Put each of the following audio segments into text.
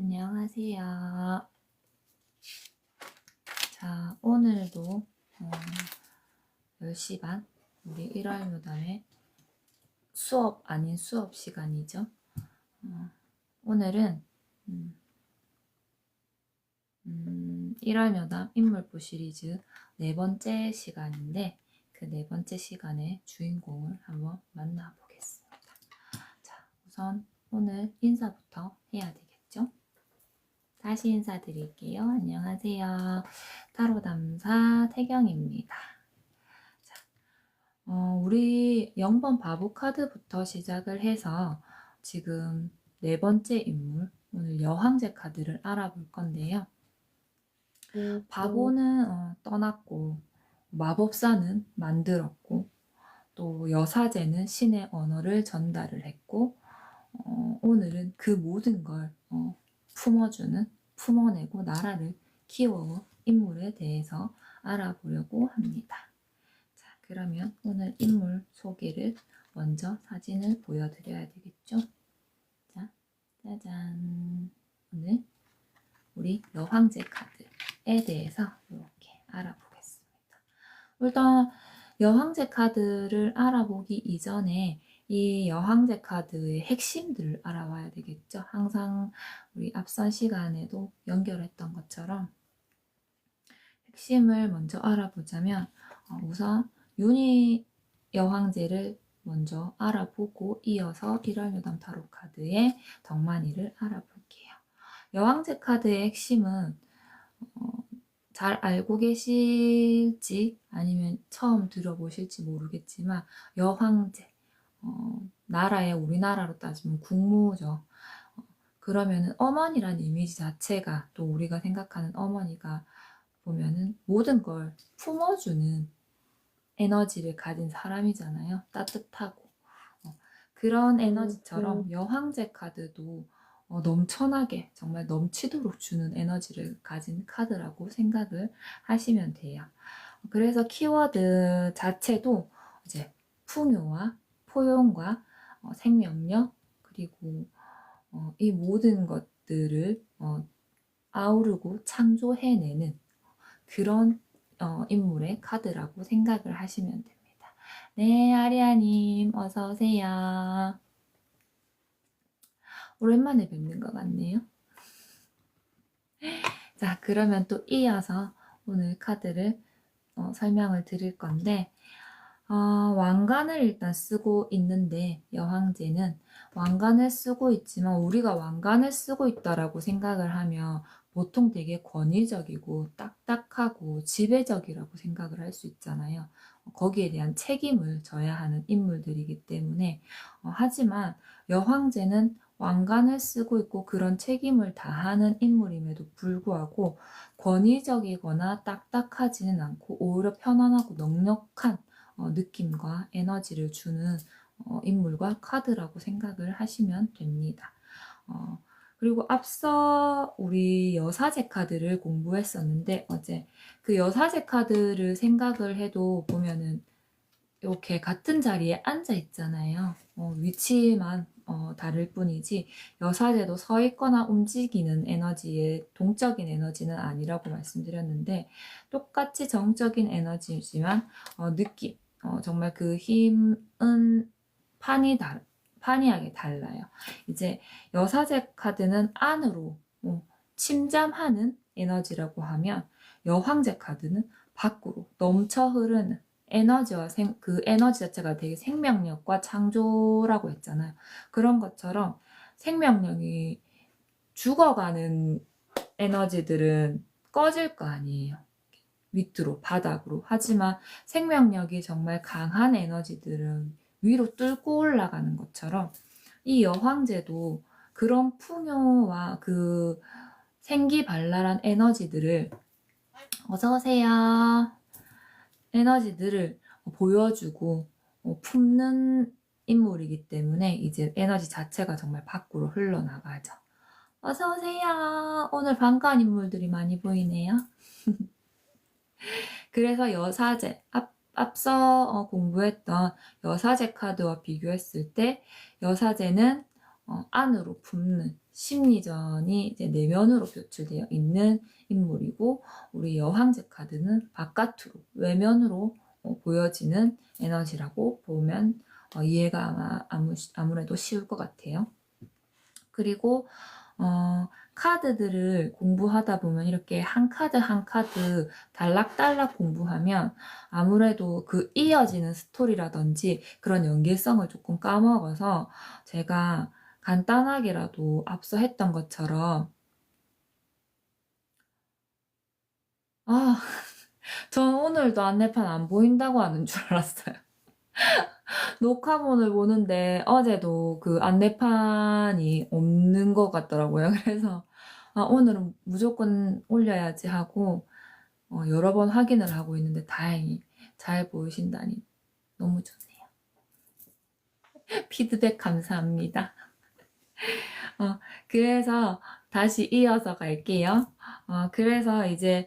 안녕하세요. 자, 오늘도 10시 반 우리 1월 무담의 수업 아닌 수업 시간이죠. 오늘은 1월 무담 인물부 시리즈 네 번째 시간인데 그 네 번째 시간의 주인공을 한번 만나보겠습니다. 자, 우선 오늘 인사부터 해야 되겠죠? 다시 인사드릴게요. 안녕하세요. 타로담사 태경입니다. 자, 우리 0번 바보 카드부터 시작을 해서 지금 네 번째 인물, 오늘 여황제 카드를 알아볼 건데요. 바보는 떠났고, 마법사는 만들었고, 또 여사제는 신의 언어를 전달을 했고, 오늘은 그 모든 걸 품어내고 나라를 키워온 인물에 대해서 알아보려고 합니다. 자, 그러면 오늘 인물 소개를 먼저 사진을 보여드려야 되겠죠? 자, 짜잔. 오늘 우리 여황제 카드에 대해서 이렇게 알아보겠습니다. 일단 여황제 카드를 알아보기 이전에 이 여황제 카드의 핵심들을 알아봐야 되겠죠. 항상 우리 앞선 시간에도 연결했던 것처럼 핵심을 먼저 알아보자면 우선 윤희 여황제를 먼저 알아보고 이어서 1월 무담 타로 카드의 덕만이를 알아볼게요. 여황제 카드의 핵심은 잘 알고 계실지 아니면 처음 들어보실지 모르겠지만 여황제, 나라의 우리나라로 따지면 국무죠. 그러면은 어머니란 이미지 자체가 또 우리가 생각하는 어머니가 보면은 모든 걸 품어주는 에너지를 가진 사람이잖아요. 따뜻하고. 그런 에너지처럼 여황제 카드도 넘쳐나게 정말 넘치도록 주는 에너지를 가진 카드라고 생각을 하시면 돼요. 그래서 키워드 자체도 이제 풍요와 포용과 생명력 그리고 이 모든 것들을 아우르고 창조해내는 그런 인물의 카드라고 생각을 하시면 됩니다. 네, 아리아님 어서 오세요. 오랜만에 뵙는 것 같네요. 자, 그러면 또 이어서 오늘 카드를 설명을 드릴 건데 왕관을 일단 쓰고 있는데 여황제는 왕관을 쓰고 있지만 우리가 왕관을 쓰고 있다라고 생각을 하면 보통 되게 권위적이고 딱딱하고 지배적이라고 생각을 할 수 있잖아요. 거기에 대한 책임을 져야 하는 인물들이기 때문에 하지만 여황제는 왕관을 쓰고 있고 그런 책임을 다하는 인물임에도 불구하고 권위적이거나 딱딱하지는 않고 오히려 편안하고 넉넉한 느낌과 에너지를 주는 인물과 카드라고 생각을 하시면 됩니다. 그리고 앞서 우리 여사제 카드를 공부했었는데 어제 그 여사제 카드를 생각을 해도 보면은 이렇게 같은 자리에 앉아 있잖아요. 위치만 다를 뿐이지 여사제도 서 있거나 움직이는 에너지의 동적인 에너지는 아니라고 말씀드렸는데 똑같이 정적인 에너지지만 느낌, 정말 그 힘은 판이하게 달라요. 이제 여사제 카드는 안으로 침잠하는 에너지라고 하면 여황제 카드는 밖으로 넘쳐 흐르는 에너지와 그 에너지 자체가 되게 생명력과 창조라고 했잖아요. 그런 것처럼 생명력이 죽어가는 에너지들은 꺼질 거 아니에요. 밑으로, 바닥으로. 하지만 생명력이 정말 강한 에너지들은 위로 뚫고 올라가는 것처럼 이 여황제도 그런 풍요와 그 생기발랄한 에너지들을 어서오세요. 에너지들을 보여주고 품는 인물이기 때문에 이제 에너지 자체가 정말 밖으로 흘러나가죠. 어서오세요. 오늘 반가운 인물들이 많이 보이네요. 그래서 여사제, 앞서 공부했던 여사제 카드와 비교했을 때 여사제는 안으로 품는 심리전이 이제 내면으로 표출되어 있는 인물이고, 우리 여황제 카드는 바깥으로 외면으로 보여지는 에너지라고 보면 이해가 아무래도 쉬울 것 같아요. 그리고 카드들을 공부하다 보면 이렇게 한 카드 한 카드 단락단락 공부하면 아무래도 그 이어지는 스토리라든지 그런 연계성을 조금 까먹어서, 제가 간단하게라도 앞서 했던 것처럼 전 오늘도 안내판 안 보인다고 하는 줄 알았어요. 녹화본을 보는데 어제도 그 안내판이 없는 것 같더라고요. 그래서 오늘은 무조건 올려야지 하고 여러 번 확인을 하고 있는데 다행히 잘 보이신다니 너무 좋네요. 피드백 감사합니다. 그래서 다시 이어서 갈게요. 그래서 이제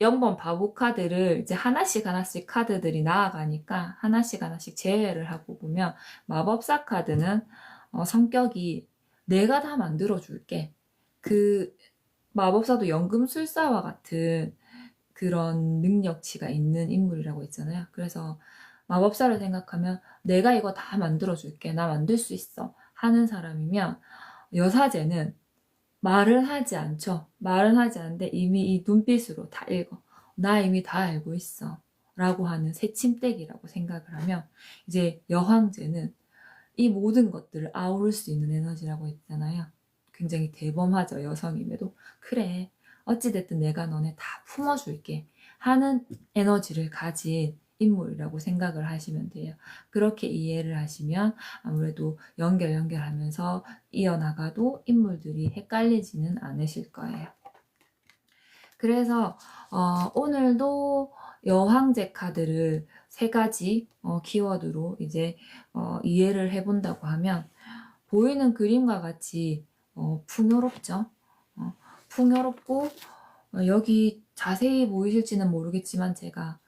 0번 바보 카드를 이제 하나씩 하나씩 카드들이 나아가니까 하나씩 하나씩 제외를 하고 보면, 마법사 카드는 성격이 내가 다 만들어 줄게. 그 마법사도 연금술사와 같은 그런 능력치가 있는 인물이라고 했잖아요. 그래서 마법사를 생각하면 내가 이거 다 만들어 줄게, 나 만들 수 있어 하는 사람이면, 여사제는 말은 하지 않죠. 말은 하지 않는데 이미 이 눈빛으로 다 읽어. 나 이미 다 알고 있어. 라고 하는 새침대기라고 생각을 하면, 이제 여황제는 이 모든 것들을 아우를 수 있는 에너지라고 했잖아요. 굉장히 대범하죠. 여성임에도. 그래, 어찌됐든 내가 너네 다 품어줄게 하는 에너지를 가진 인물이라고 생각을 하시면 돼요. 그렇게 이해를 하시면 아무래도 연결하면서 이어나가도 인물들이 헷갈리지는 않으실 거예요. 그래서 오늘도 여황제 카드를 3가지 키워드로 이제 이해를 해본다고 하면, 보이는 그림과 같이 풍요롭죠. 풍요롭고, 여기 자세히 보이실지는 모르겠지만 제가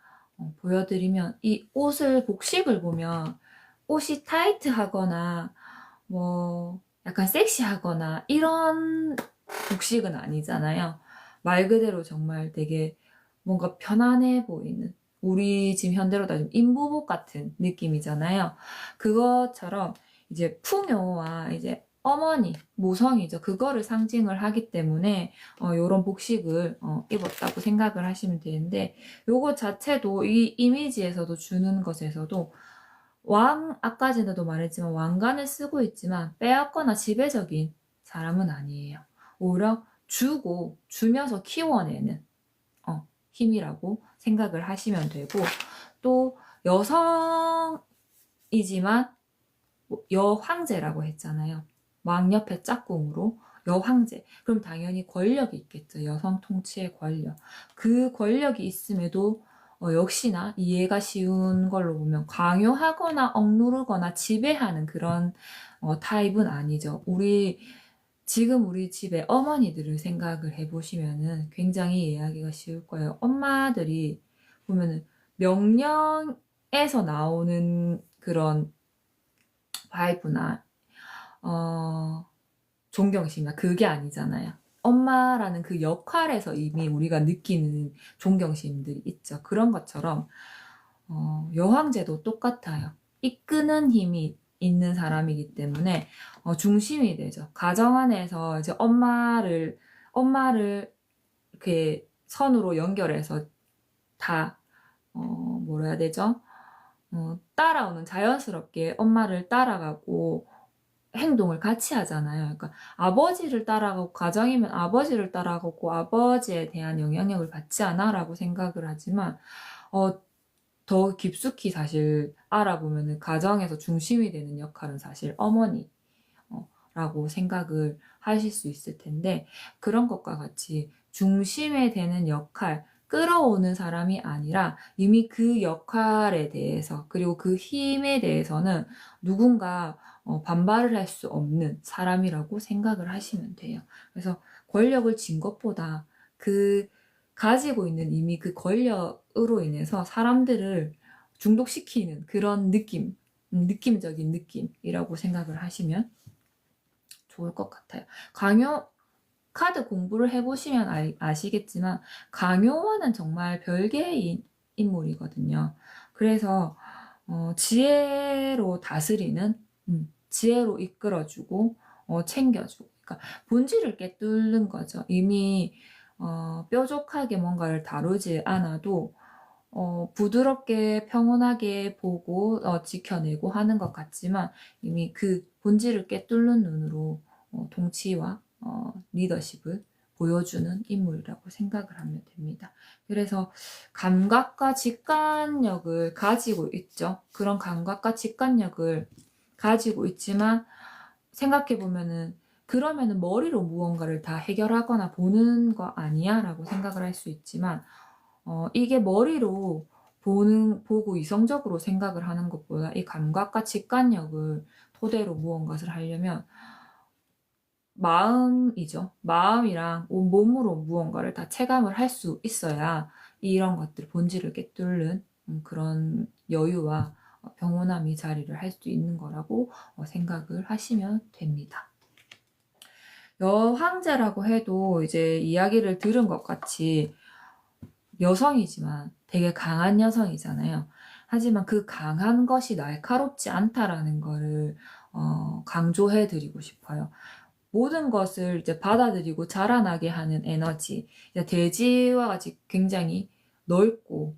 보여드리면, 이 옷을 복식을 보면 옷이 타이트하거나 뭐 약간 섹시하거나 이런 복식은 아니잖아요. 말 그대로 정말 되게 뭔가 편안해 보이는, 우리 지금 현대로 따지면 인부복 같은 느낌이잖아요. 그것처럼 이제 풍요와 이제 어머니, 모성이죠. 그거를 상징을 하기 때문에 요런 복식을 입었다고 생각을 하시면 되는데, 요거 자체도 이 이미지에서도 주는 것에서도, 아까 전에도 말했지만 왕관을 쓰고 있지만 빼앗거나 지배적인 사람은 아니에요. 오히려 주면서 키워내는 힘이라고 생각을 하시면 되고, 또 여성이지만 여황제라고 했잖아요. 왕 옆에 짝꿍으로 여황제. 그럼 당연히 권력이 있겠죠. 여성 통치의 권력. 그 권력이 있음에도 역시나 이해가 쉬운 걸로 보면 강요하거나 억누르거나 지배하는 그런 타입은 아니죠. 지금 우리 집에 어머니들을 생각을 해보시면은 굉장히 이해하기가 쉬울 거예요. 엄마들이 보면은 명령에서 나오는 그런 바이브나 존경심이나 그게 아니잖아요. 엄마라는 그 역할에서 이미 우리가 느끼는 존경심들이 있죠. 그런 것처럼 여황제도 똑같아요. 이끄는 힘이 있는 사람이기 때문에 중심이 되죠. 가정 안에서 이제 엄마를 이렇게 선으로 연결해서 다 뭐라 해야 되죠? 따라오는, 자연스럽게 엄마를 따라가고 행동을 같이 하잖아요. 그러니까 아버지를 따라가고, 가정이면 아버지를 따라가고 아버지에 대한 영향력을 받지 않아 라고 생각을 하지만, 더 깊숙이 사실 알아보면 가정에서 중심이 되는 역할은 사실 어머니라고 생각을 하실 수 있을 텐데, 그런 것과 같이 중심에 되는 역할, 끌어오는 사람이 아니라 이미 그 역할에 대해서, 그리고 그 힘에 대해서는 누군가 반발을 할 수 없는 사람이라고 생각을 하시면 돼요. 그래서 권력을 쥔 것보다 가지고 있는 이미 그 권력으로 인해서 사람들을 중독시키는 그런 느낌, 느낌적인 느낌이라고 생각을 하시면 좋을 것 같아요. 강요 카드 공부를 해보시면 아시겠지만 강요와는 정말 별개의 인물이거든요. 그래서 지혜로 다스리는, 지혜로 이끌어주고 챙겨주고, 그러니까 본질을 꿰뚫는 거죠. 이미 뾰족하게 뭔가를 다루지 않아도 부드럽게 평온하게 보고 지켜내고 하는 것 같지만 이미 그 본질을 꿰뚫는 눈으로 통치와 리더십을 보여주는 인물이라고 생각을 하면 됩니다. 그래서 감각과 직관력을 가지고 있죠. 그런 감각과 직관력을 가지고 있지만 생각해보면은 그러면은 머리로 무언가를 다 해결하거나 보는 거 아니야? 라고 생각을 할 수 있지만 이게 머리로 보고 이성적으로 생각을 하는 것보다 이 감각과 직관력을 토대로 무언가를 하려면 마음이죠. 마음이랑 온몸으로 무언가를 다 체감을 할 수 있어야 이런 것들, 본질을 꿰뚫는 그런 여유와 평온함이 자리를 할 수 있는 거라고 생각을 하시면 됩니다. 여황제라고 해도 이제 이야기를 들은 것 같이 여성이지만 되게 강한 여성이잖아요. 하지만 그 강한 것이 날카롭지 않다라는 거를 강조해 드리고 싶어요. 모든 것을 이제 받아들이고 자라나게 하는 에너지, 대지와 같이 굉장히 넓고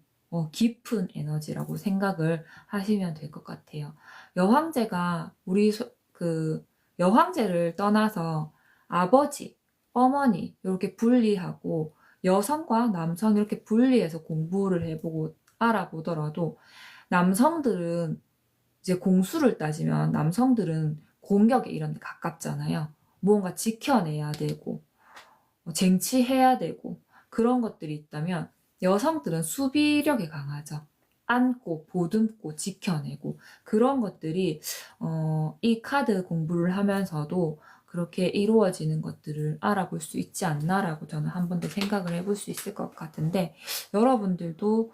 깊은 에너지라고 생각을 하시면 될 것 같아요. 여황제가 그 여황제를 떠나서 아버지, 어머니 이렇게 분리하고 여성과 남성 이렇게 분리해서 공부를 해보고 알아보더라도 남성들은 이제 공수를 따지면 남성들은 공격에 이런 데 가깝잖아요. 무언가 지켜내야 되고 쟁취해야 되고 그런 것들이 있다면 여성들은 수비력이 강하죠. 안고 보듬고 지켜내고 그런 것들이 이 카드 공부를 하면서도 그렇게 이루어지는 것들을 알아볼 수 있지 않나라고 저는 한 번 더 생각을 해볼 수 있을 것 같은데 여러분들도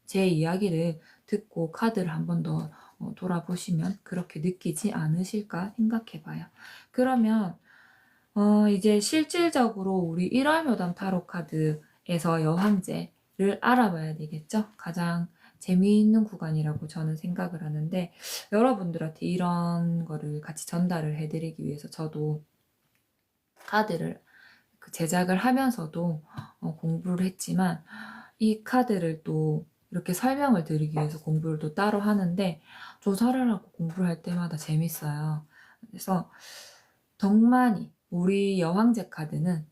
제 이야기를 듣고 카드를 한 번 더 돌아보시면 그렇게 느끼지 않으실까 생각해봐요. 그러면 이제 실질적으로 우리 1월 묘담 타로 카드에서 여황제를 알아봐야 되겠죠? 가장 재미있는 구간이라고 저는 생각을 하는데 여러분들한테 이런 거를 같이 전달을 해드리기 위해서 저도 카드를 제작을 하면서도 공부를 했지만 이 카드를 또 이렇게 설명을 드리기 위해서 공부를 또 따로 하는데 조사를 하고 공부를 할 때마다 재밌어요. 그래서 덕만이 우리 여황제 카드는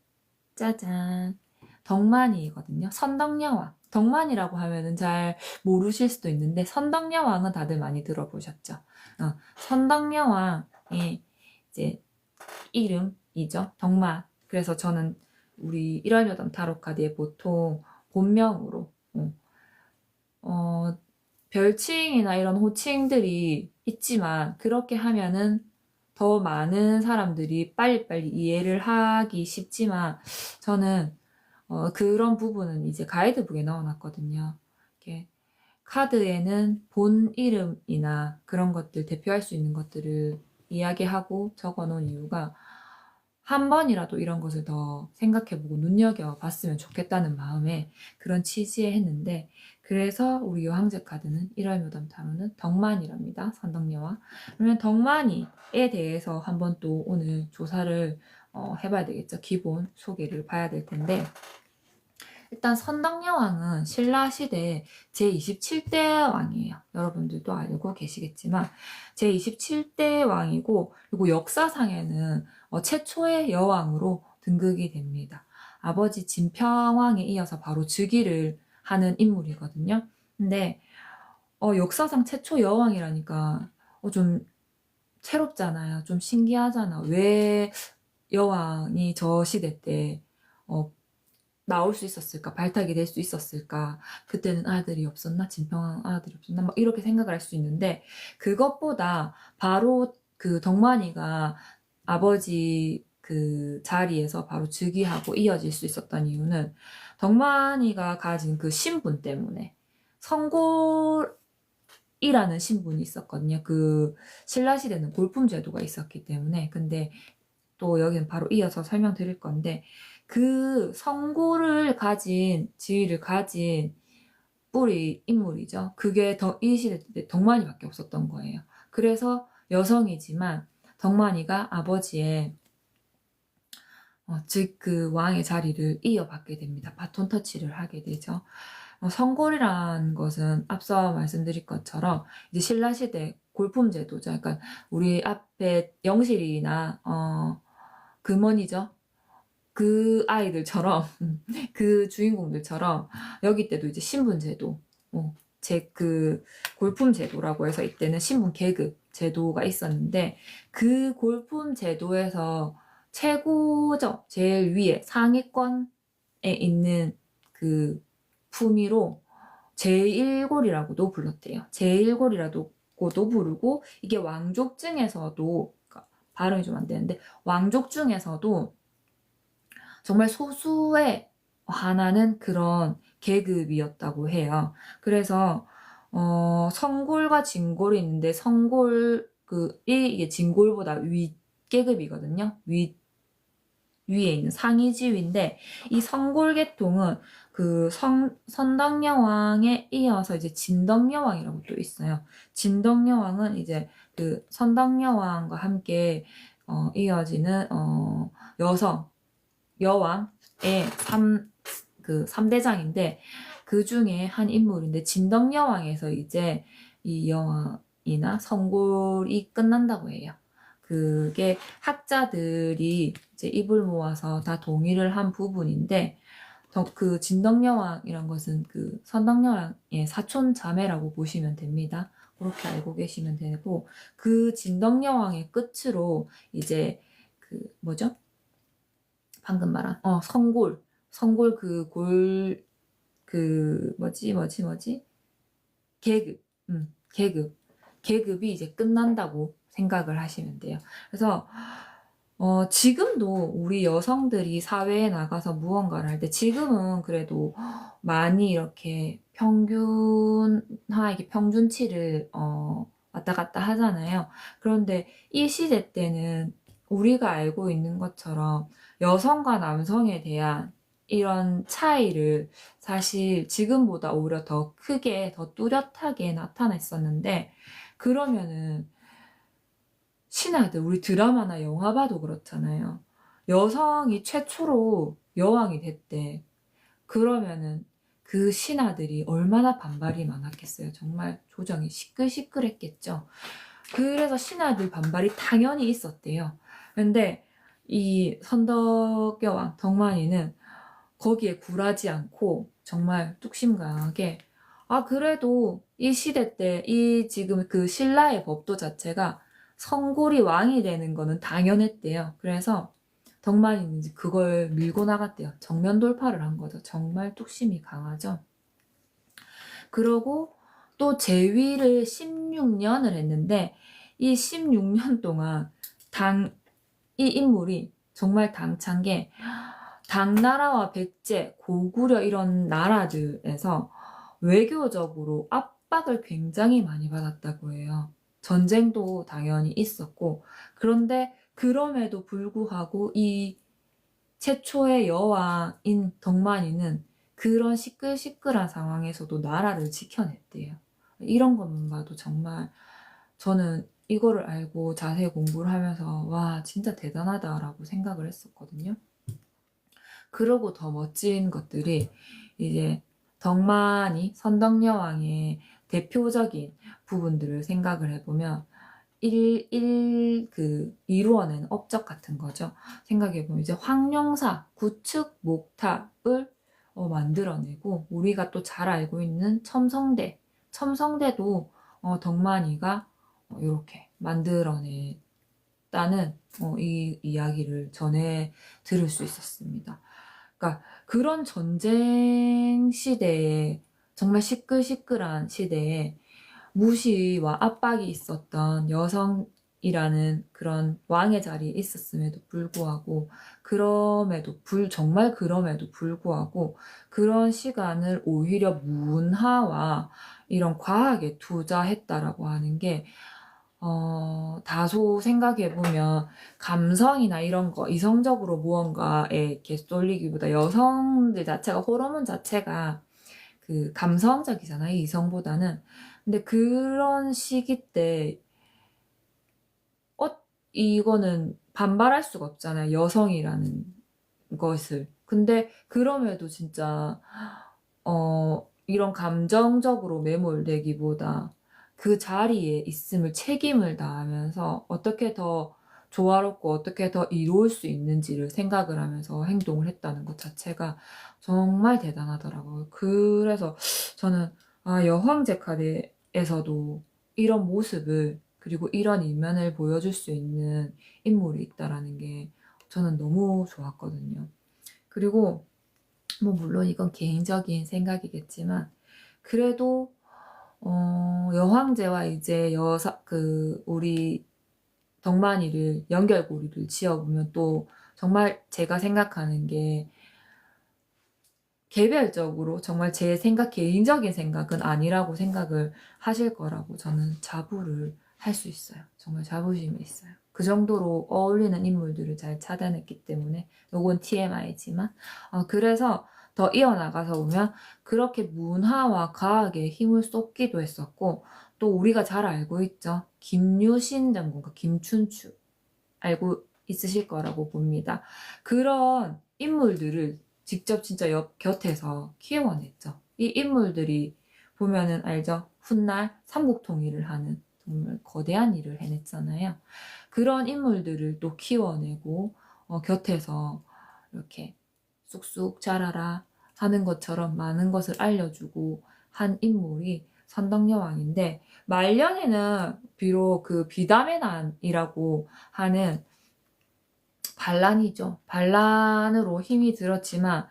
짜잔 덕만이거든요. 선덕여왕. 덕만이라고 하면은 잘 모르실 수도 있는데 선덕여왕은 다들 많이 들어보셨죠. 선덕여왕의 이제 이름이죠. 덕만. 그래서 저는 우리 1월 묘담 타로 카드에 보통 본명으로 별칭이나 이런 호칭들이 있지만 그렇게 하면은 더 많은 사람들이 빨리빨리 이해를 하기 쉽지만 저는 그런 부분은 이제 가이드북에 넣어놨거든요. 이렇게 카드에는 본 이름이나 그런 것들 대표할 수 있는 것들을 이야기하고 적어놓은 이유가 한 번이라도 이런 것을 더 생각해보고 눈여겨봤으면 좋겠다는 마음에 그런 취지에 했는데 그래서 우리 여황제 카드는 1월 묘담 타로는 덕만이랍니다. 선덕여왕. 그러면 덕만이에 대해서 한번 또 오늘 조사를 해봐야 되겠죠. 기본 소개를 봐야 될 텐데 일단 선덕여왕은 신라시대 제27대 왕이에요. 여러분들도 알고 계시겠지만 제27대 왕이고 그리고 역사상에는 최초의 여왕으로 등극이 됩니다. 아버지 진평왕에 이어서 바로 즉위를 하는 인물이거든요. 근데 역사상 최초 여왕이라니까 좀 새롭잖아요. 좀 신기하잖아. 왜 여왕이 저 시대 때 나올 수 있었을까? 발탁이 될 수 있었을까? 그때는 아들이 없었나? 진평왕 아들이 없었나? 막 이렇게 생각을 할 수 있는데 그것보다 바로 그 덕만이가 아버지 그 자리에서 바로 즉위하고 이어질 수 있었던 이유는 덕만이가 가진 그 신분 때문에 이라는 신분이 있었거든요. 그 신라시대는 골품제도가 있었기 때문에. 근데 또 여기는 바로 이어서 설명드릴 건데, 그 성고를 가진, 지위를 가진 뿌리 인물이죠. 그게 이 시대 때 덕만이밖에 없었던 거예요. 그래서 여성이지만 덕만이가 아버지의 즉 그 왕의 자리를 이어받게 됩니다. 바톤 터치를 하게 되죠. 성골이란 것은 앞서 말씀드린 것처럼 이제 신라시대 골품제도죠. 그러니까 우리 앞에 영실이나 금원이죠. 그 아이들처럼 그 주인공들처럼 여기 때도 이제 신분제도, 제 그 골품제도라고 해서 이때는 신분 계급 제도가 있었는데, 그 골품제도에서 최고죠. 제일 위에 상위권에 있는 그 품위로 제1골이라고도 불렀대요. 제1골이라고도 부르고, 이게 왕족 중에서도, 그러니까 발음이 좀 안 되는데, 왕족 중에서도 정말 소수에 한하는 그런 계급이었다고 해요. 그래서 성골과 진골이 있는데, 이게 진골보다 윗계급이거든요. 위에 있는 상위지위인데, 이 성골계통은 그 선덕여왕에 이어서 이제 진덕여왕이라고 또 있어요. 진덕여왕은 이제 그 선덕여왕과 함께 이어지는 여왕의 3대장인데, 그 중에 한 인물인데, 진덕여왕에서 이제 이 여왕이나 성골이 끝난다고 해요. 그게 학자들이 이제 입을 모아서 다 동의를 한 부분인데, 그 진덕여왕이란 것은 그 선덕여왕의 사촌 자매라고 보시면 됩니다. 그렇게 알고 계시면 되고, 그 진덕여왕의 끝으로 이제 그 뭐죠? 방금 말한 성골 뭐지 계급, 계급이 이제 끝난다고 생각을 하시면 돼요. 그래서 지금도 우리 여성들이 사회에 나가서 무언가를 할 때, 지금은 그래도 많이 이렇게 평균화하게 평균치를 왔다 갔다 하잖아요. 그런데 이 시대 때는 우리가 알고 있는 것처럼 여성과 남성에 대한 이런 차이를 사실 지금보다 오히려 더 크게, 더 뚜렷하게 나타냈었는데, 그러면은 신하들, 우리 드라마나 영화 봐도 그렇잖아요. 여성이 최초로 여왕이 됐대. 그러면은 그 신하들이 얼마나 반발이 많았겠어요. 정말 조정이 시끌시끌했겠죠. 그래서 신하들 반발이 당연히 있었대요. 근데 이 선덕여왕 덕만이는 거기에 굴하지 않고 정말 뚝심강하게, 그래도 이 시대 때 이 지금 그 신라의 법도 자체가 성골이 왕이 되는 거는 당연했대요. 그래서 덕만이는 이제 그걸 밀고 나갔대요. 정면 돌파를 한 거죠. 정말 뚝심이 강하죠. 그러고 또 재위를 16년을 했는데, 이 16년 동안 이 인물이 정말 당찬 게, 당나라와 백제, 고구려 이런 나라들에서 외교적으로 압박을 굉장히 많이 받았다고 해요. 전쟁도 당연히 있었고, 그런데 그럼에도 불구하고 이 최초의 여왕인 덕만이는 그런 시끌시끌한 상황에서도 나라를 지켜냈대요. 이런 것만 봐도 정말 저는 이거를 알고 자세히 공부를 하면서 와, 진짜 대단하다라고 생각을 했었거든요. 그러고 더 멋진 것들이 이제 덕만이 선덕여왕의 대표적인 부분들을 생각을 해보면 이루어낸 업적 같은 거죠. 생각해보면 이제 황룡사, 구축, 목탑을 만들어내고, 우리가 또 잘 알고 있는 첨성대도 덕만이가 이렇게 만들어냈다는 이 이야기를 전해 들을 수 있었습니다. 그러니까 그런 전쟁 시대에, 정말 시끌시끌한 시대에 무시와 압박이 있었던 여성이라는 그런 왕의 자리에 있었음에도 불구하고, 정말 그럼에도 불구하고 그런 시간을 오히려 문화와 이런 과학에 투자했다라고 하는 게 다소 생각해보면 감성이나 이런 거, 이성적으로 무언가에 이렇게 쏠리기보다 여성들 자체가, 호르몬 자체가 그 감성적이잖아요, 이성보다는. 근데 그런 시기 때, 이거는 반발할 수가 없잖아요, 여성이라는 것을. 근데 그럼에도 진짜, 이런 감정적으로 매몰되기보다 그 자리에 있음을 책임을 다하면서 어떻게 더 조화롭고 어떻게 더 이로울 수 있는지를 생각을 하면서 행동을 했다는 것 자체가 정말 대단하더라고요. 그래서 저는 여황제 카드에서도 이런 모습을, 그리고 이런 이면을 보여줄 수 있는 인물이 있다라는 게 저는 너무 좋았거든요. 그리고 뭐 물론 이건 개인적인 생각이겠지만, 그래도 여황제와 이제 우리 덕만이를, 연결고리를 지어보면 또 정말 제가 생각하는 게, 개별적으로 정말 제 개인적인 생각은 아니라고 생각을 하실 거라고 저는 자부를 할 수 있어요. 정말 자부심이 있어요. 그 정도로 어울리는 인물들을 잘 찾아냈기 때문에. 요건 TMI지만 그래서 더 이어나가서 보면 그렇게 문화와 과학에 힘을 쏟기도 했었고, 또 우리가 잘 알고 있죠. 김유신 장군과 김춘추 알고 있으실 거라고 봅니다. 그런 인물들을 직접 진짜 곁에서 키워냈죠. 이 인물들이 보면은 알죠? 훗날 삼국 통일을 하는 정말 거대한 일을 해냈잖아요. 그런 인물들을 또 키워내고 곁에서 이렇게 쑥쑥 자라라 하는 것처럼 많은 것을 알려주고 한 인물이 선덕여왕인데, 말년에는 비록 그 비담의 난이라고 하는 반란이죠. 반란으로 힘이 들었지만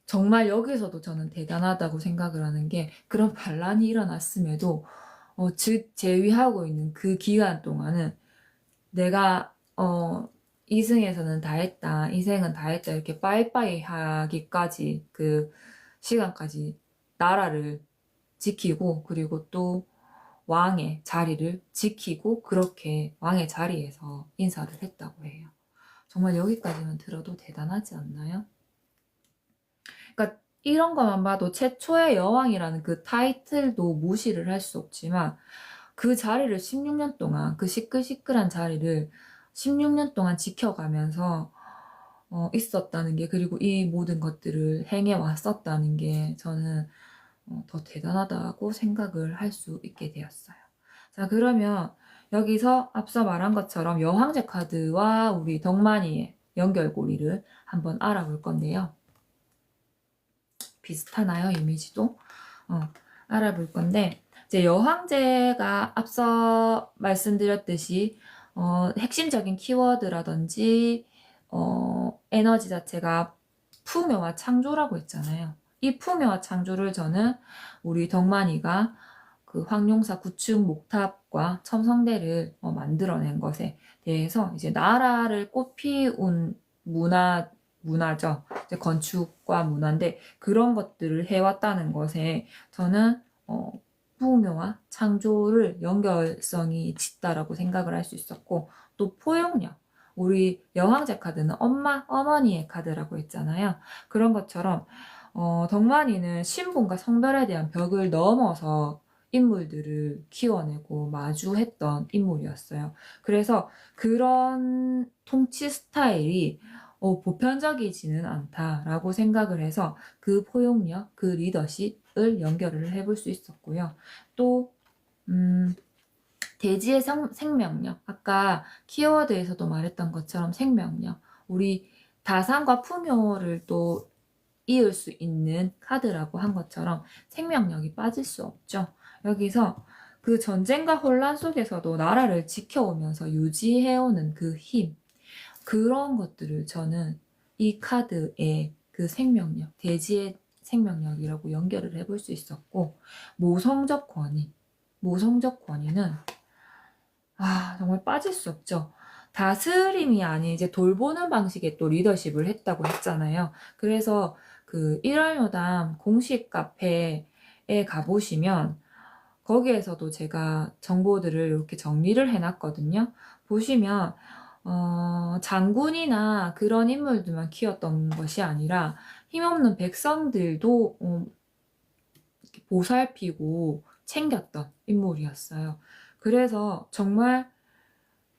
정말 여기서도 저는 대단하다고 생각을 하는 게, 그런 반란이 일어났음에도 제위하고 있는 그 기간 동안은 내가 이승에서는 다 했다, 이생은 다 했다, 이렇게 빠이빠이 하기까지 그 시간까지 나라를 지키고, 그리고 또 왕의 자리를 지키고, 그렇게 왕의 자리에서 인사를 했다고 해요. 정말 여기까지만 들어도 대단하지 않나요? 그러니까 이런 것만 봐도 최초의 여왕이라는 그 타이틀도 무시를 할 수 없지만, 그 자리를 16년 동안, 그 시끌시끌한 자리를 16년 동안 지켜가면서 있었다는 게, 그리고 이 모든 것들을 행해 왔었다는 게 저는 더 대단하다고 생각을 할 수 있게 되었어요. 자, 그러면 여기서 앞서 말한 것처럼 여황제 카드와 우리 덕만이의 연결고리를 한번 알아볼 건데요. 비슷하나요, 이미지도? 알아볼 건데, 이제 여황제가 앞서 말씀드렸듯이 핵심적인 키워드라든지 에너지 자체가 풍요와 창조라고 했잖아요. 이 풍요와 창조를 저는 우리 덕만이가 그 황룡사 구축 목탑과 첨성대를 만들어낸 것에 대해서 이제 나라를 꽃피운 문화죠. 이제 건축과 문화인데, 그런 것들을 해왔다는 것에 저는 풍요와 창조를 연결성이 짙다라고 생각을 할 수 있었고, 또 포용력. 우리 여황제 카드는 어머니의 카드라고 했잖아요. 그런 것처럼 덕만이는 신분과 성별에 대한 벽을 넘어서 인물들을 키워내고 마주했던 인물이었어요. 그래서 그런 통치 스타일이 보편적이지는 않다라고 생각을 해서 그 포용력, 그 리더십을 연결을 해볼 수 있었고요. 또 대지의 생명력, 아까 키워드에서도 말했던 것처럼 생명력, 우리 다산과 풍요를 또 이을 수 있는 카드라고 한 것처럼 생명력이 빠질 수 없죠. 여기서 그 전쟁과 혼란 속에서도 나라를 지켜오면서 유지해오는 그 힘, 그런 것들을 저는 이 카드의 그 생명력, 대지의 생명력이라고 연결을 해볼 수 있었고, 모성적 권위. 모성적 권위는 정말 빠질 수 없죠. 다스림이 아닌 이제 돌보는 방식의 또 리더십을 했다고 했잖아요. 그래서 그 1월 요담 공식 카페에 가보시면 거기에서도 제가 정보들을 이렇게 정리를 해놨거든요. 보시면 장군이나 그런 인물들만 키웠던 것이 아니라 힘없는 백성들도 보살피고 챙겼던 인물이었어요. 그래서 정말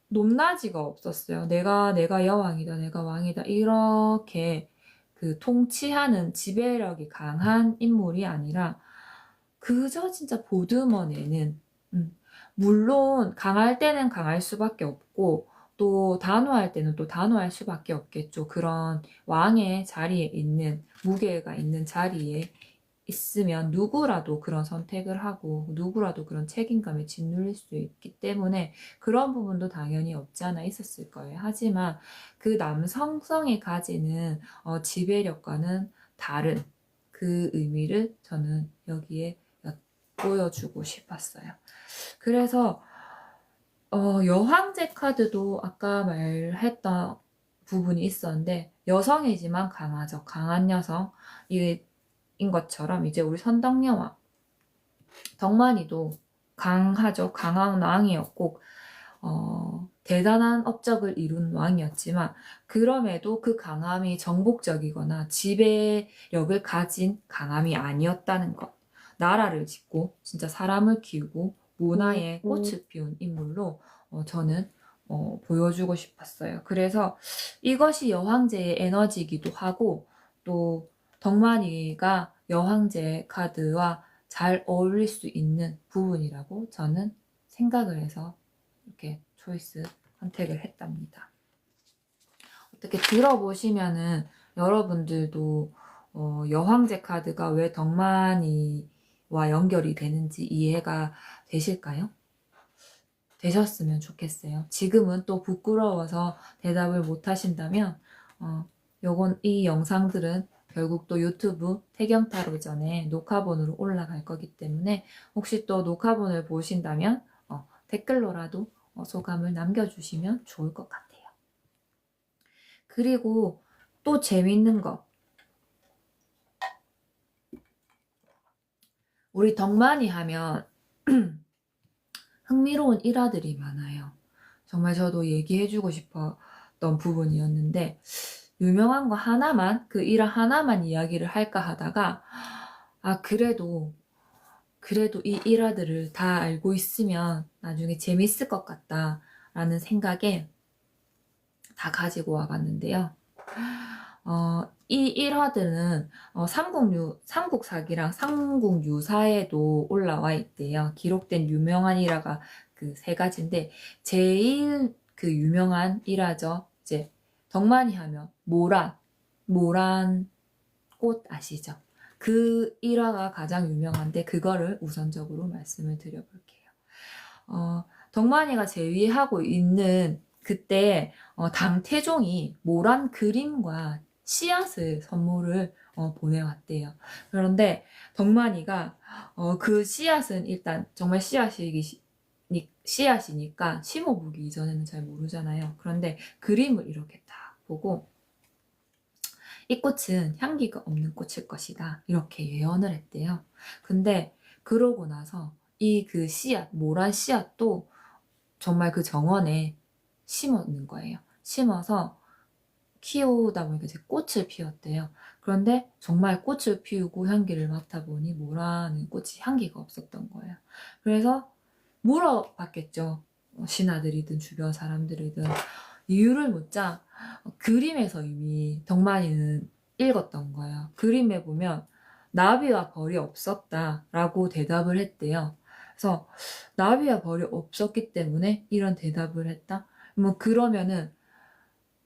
높낮이가 없었어요. 내가 여왕이다, 내가 왕이다, 이렇게 그 통치하는 지배력이 강한 인물이 아니라 그저 진짜 보드머내는, 물론 강할 때는 강할 수밖에 없고 또 단호할 때는 또 단호할 수밖에 없겠죠. 그런 왕의 자리에 있는, 무게가 있는 자리에 있으면 누구라도 그런 선택을 하고 누구라도 그런 책임감에 짓눌릴 수 있기 때문에 그런 부분도 당연히 없지 않아 있었을 거예요. 하지만 그 남성성이 가지는 지배력과는 다른 그 의미를 저는 여기에 보여주고 싶었어요. 그래서 여황제 카드도 아까 말했던 부분이 있었는데 여성이지만 강하죠. 강한 여성. 인 것처럼 이제 우리 선덕여왕 덕만이도 강하죠. 강한 왕이었고 대단한 업적을 이룬 왕이었지만 그럼에도 그 강함이 정복적이거나 지배력을 가진 강함이 아니었다는 것. 나라를 짓고 진짜 사람을 키우고 문화의 꽃을 피운 인물로 저는 보여주고 싶었어요. 그래서 이것이 여황제의 에너지이기도 하고 또 덕만이가 여황제 카드와 잘 어울릴 수 있는 부분이라고 저는 생각을 해서 이렇게 초이스 선택을 했답니다. 어떻게 들어보시면은 여러분들도 여황제 카드가 왜 덕만이와 연결이 되는지 이해가 되실까요? 되셨으면 좋겠어요. 지금은 또 부끄러워서 대답을 못 하신다면 이 영상들은 결국 또 유튜브 태경타로전에 녹화본으로 올라갈 거기 때문에 혹시 또 녹화본을 보신다면 댓글로라도 소감을 남겨주시면 좋을 것 같아요. 그리고 또 재밌는 거, 우리 덕만이 하면 흥미로운 일화들이 많아요. 정말 저도 얘기해주고 싶었던 부분이었는데 유명한 거 하나만, 그 일화 하나만 이야기를 할까 하다가 그래도 이 일화들을 다 알고 있으면 나중에 재밌을 것 같다 라는 생각에 다 가지고 와봤는데요. 이 일화들은 삼국사기랑 삼국유사에도 올라와 있대요. 기록된 유명한 일화가 그 세 가지인데 제일 그 유명한 일화죠. 이제 덕만이 하면 모란 꽃 아시죠? 그 일화가 가장 유명한데 그거를 우선적으로 말씀을 드려볼게요. 덕만이가 제위하고 있는 그때 당태종이 모란 그림과 씨앗을 선물을 보내왔대요. 그런데 덕만이가 그 씨앗은 일단 정말 씨앗이니까 심어보기 이전에는 잘 모르잖아요. 그런데 그림을 이렇게 딱 보고 이 꽃은 향기가 없는 꽃일 것이다. 이렇게 예언을 했대요. 근데 그러고 나서 이 그 씨앗, 모란 씨앗도 정말 그 정원에 심었는 거예요. 심어서 키우다 보니까 이제 꽃을 피웠대요. 그런데 정말 꽃을 피우고 향기를 맡아보니 모라는 꽃이 향기가 없었던 거예요. 그래서 물어봤겠죠. 신하들이든 주변 사람들이든 이유를 묻자 그림에서 이미 덕만이는 읽었던 거예요. 그림에 보면 나비와 벌이 없었다라고 대답을 했대요. 그래서 나비와 벌이 없었기 때문에 이런 대답을 했다? 뭐 그러면은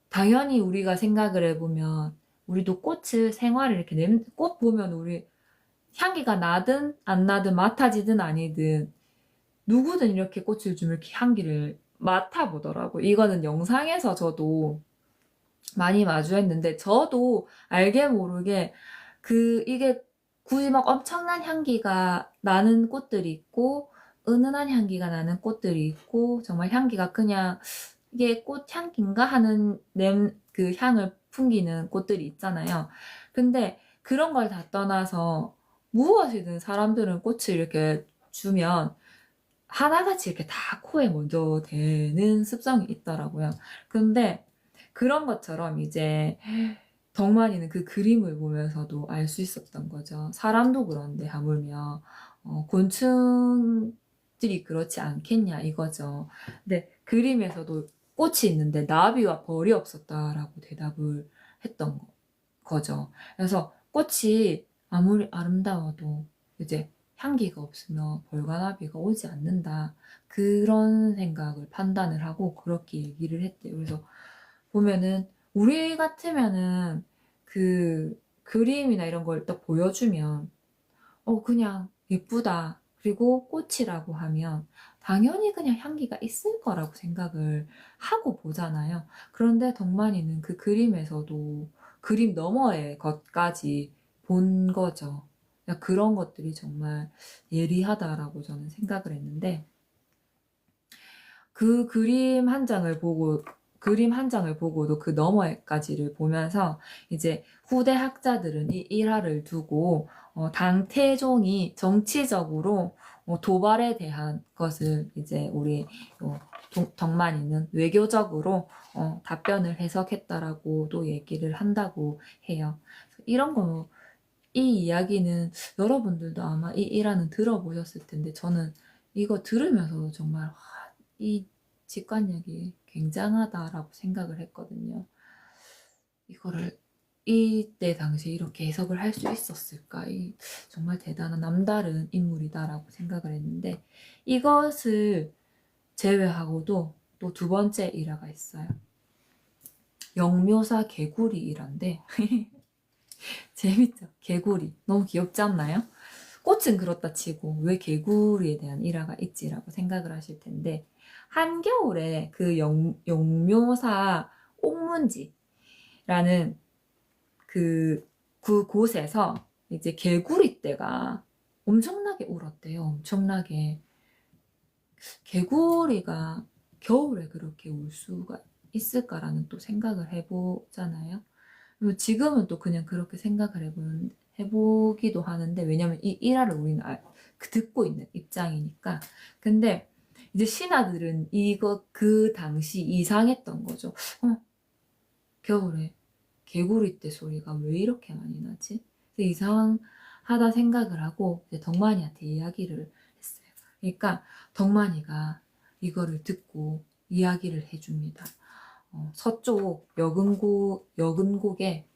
당연히 우리가 생각을 해보면 우리도 꽃을 생활을 이렇게 꽃 보면 우리 향기가 나든 안 나든 맡아지든 아니든 누구든 이렇게 꽃을 주면 이렇게 향기를 맡아보더라고. 이거는 영상에서 저도 많이 마주했는데 저도 알게 모르게 이게 굳이 막 엄청난 향기가 나는 꽃들이 있고 은은한 향기가 나는 꽃들이 있고 정말 향기가 그냥 이게 꽃향기인가 하는 그 향을 풍기는 꽃들이 있잖아요. 근데 그런 걸 다 떠나서 무엇이든 사람들은 꽃을 이렇게 주면 하나같이 이렇게 다 코에 먼저 대는 습성이 있더라고요. 근데 그런 것처럼 이제 덕만이는 그 그림을 보면서도 알 수 있었던 거죠. 사람도 그런데 하물며 곤충들이 그렇지 않겠냐 이거죠. 근데 그림에서도 꽃이 있는데 나비와 벌이 없었다라고 대답을 했던 거죠. 그래서 꽃이 아무리 아름다워도 이제 향기가 없으면 벌과 나비가 오지 않는다. 그런 생각을 판단을 하고 그렇게 얘기를 했대요. 그래서 보면은 우리 같으면은 그 그림이나 이런 걸 딱 보여주면 그냥 예쁘다. 그리고 꽃이라고 하면 당연히 그냥 향기가 있을 거라고 생각을 하고 보잖아요. 그런데 덕만이는 그 그림에서도 그림 너머의 것까지 본 거죠. 그런 것들이 정말 예리하다라고 저는 생각을 했는데 그 그림 한 장을 보고도 그 너머까지를 보면서 이제 후대 학자들은 이 일화를 두고 당태종이 정치적으로 도발에 대한 것을 이제 우리 덕만이는 외교적으로 답변을 해석했다라고도 얘기를 한다고 해요. 이런 거, 이 이야기는 여러분들도 아마 이 일화는 들어보셨을 텐데 저는 이거 들으면서 정말 이 직관력이 굉장하다라고 생각을 했거든요. 이거를 이때 당시에 이렇게 해석을 할 수 있었을까? 정말 대단한 남다른 인물이다라고 생각을 했는데 이것을 제외하고도 또 두 번째 일화가 있어요. 영묘사 개구리 일화인데 재밌죠? 개구리 너무 귀엽지 않나요? 꽃은 그렇다 치고 왜 개구리에 대한 일화가 있지라고 생각을 하실 텐데 한겨울에 그 영묘사 옥문지라는 그곳에서 이제 개구리 떼가 엄청나게 울었대요. 엄청나게. 개구리가 겨울에 그렇게 울 수가 있을까라는 또 생각을 해보잖아요. 지금은 또 그냥 그렇게 생각을 해보기도 하는데, 왜냐면 이 일화를 우리는 듣고 있는 입장이니까. 근데 이제 신하들은 이거 그 당시 이상했던 거죠. 겨울에 개구리 떼 소리가 왜 이렇게 많이 나지? 이상하다 생각을 하고 이제 덕만이한테 이야기를 했어요. 그러니까 덕만이가 이거를 듣고 이야기를 해줍니다. 서쪽 여근곡에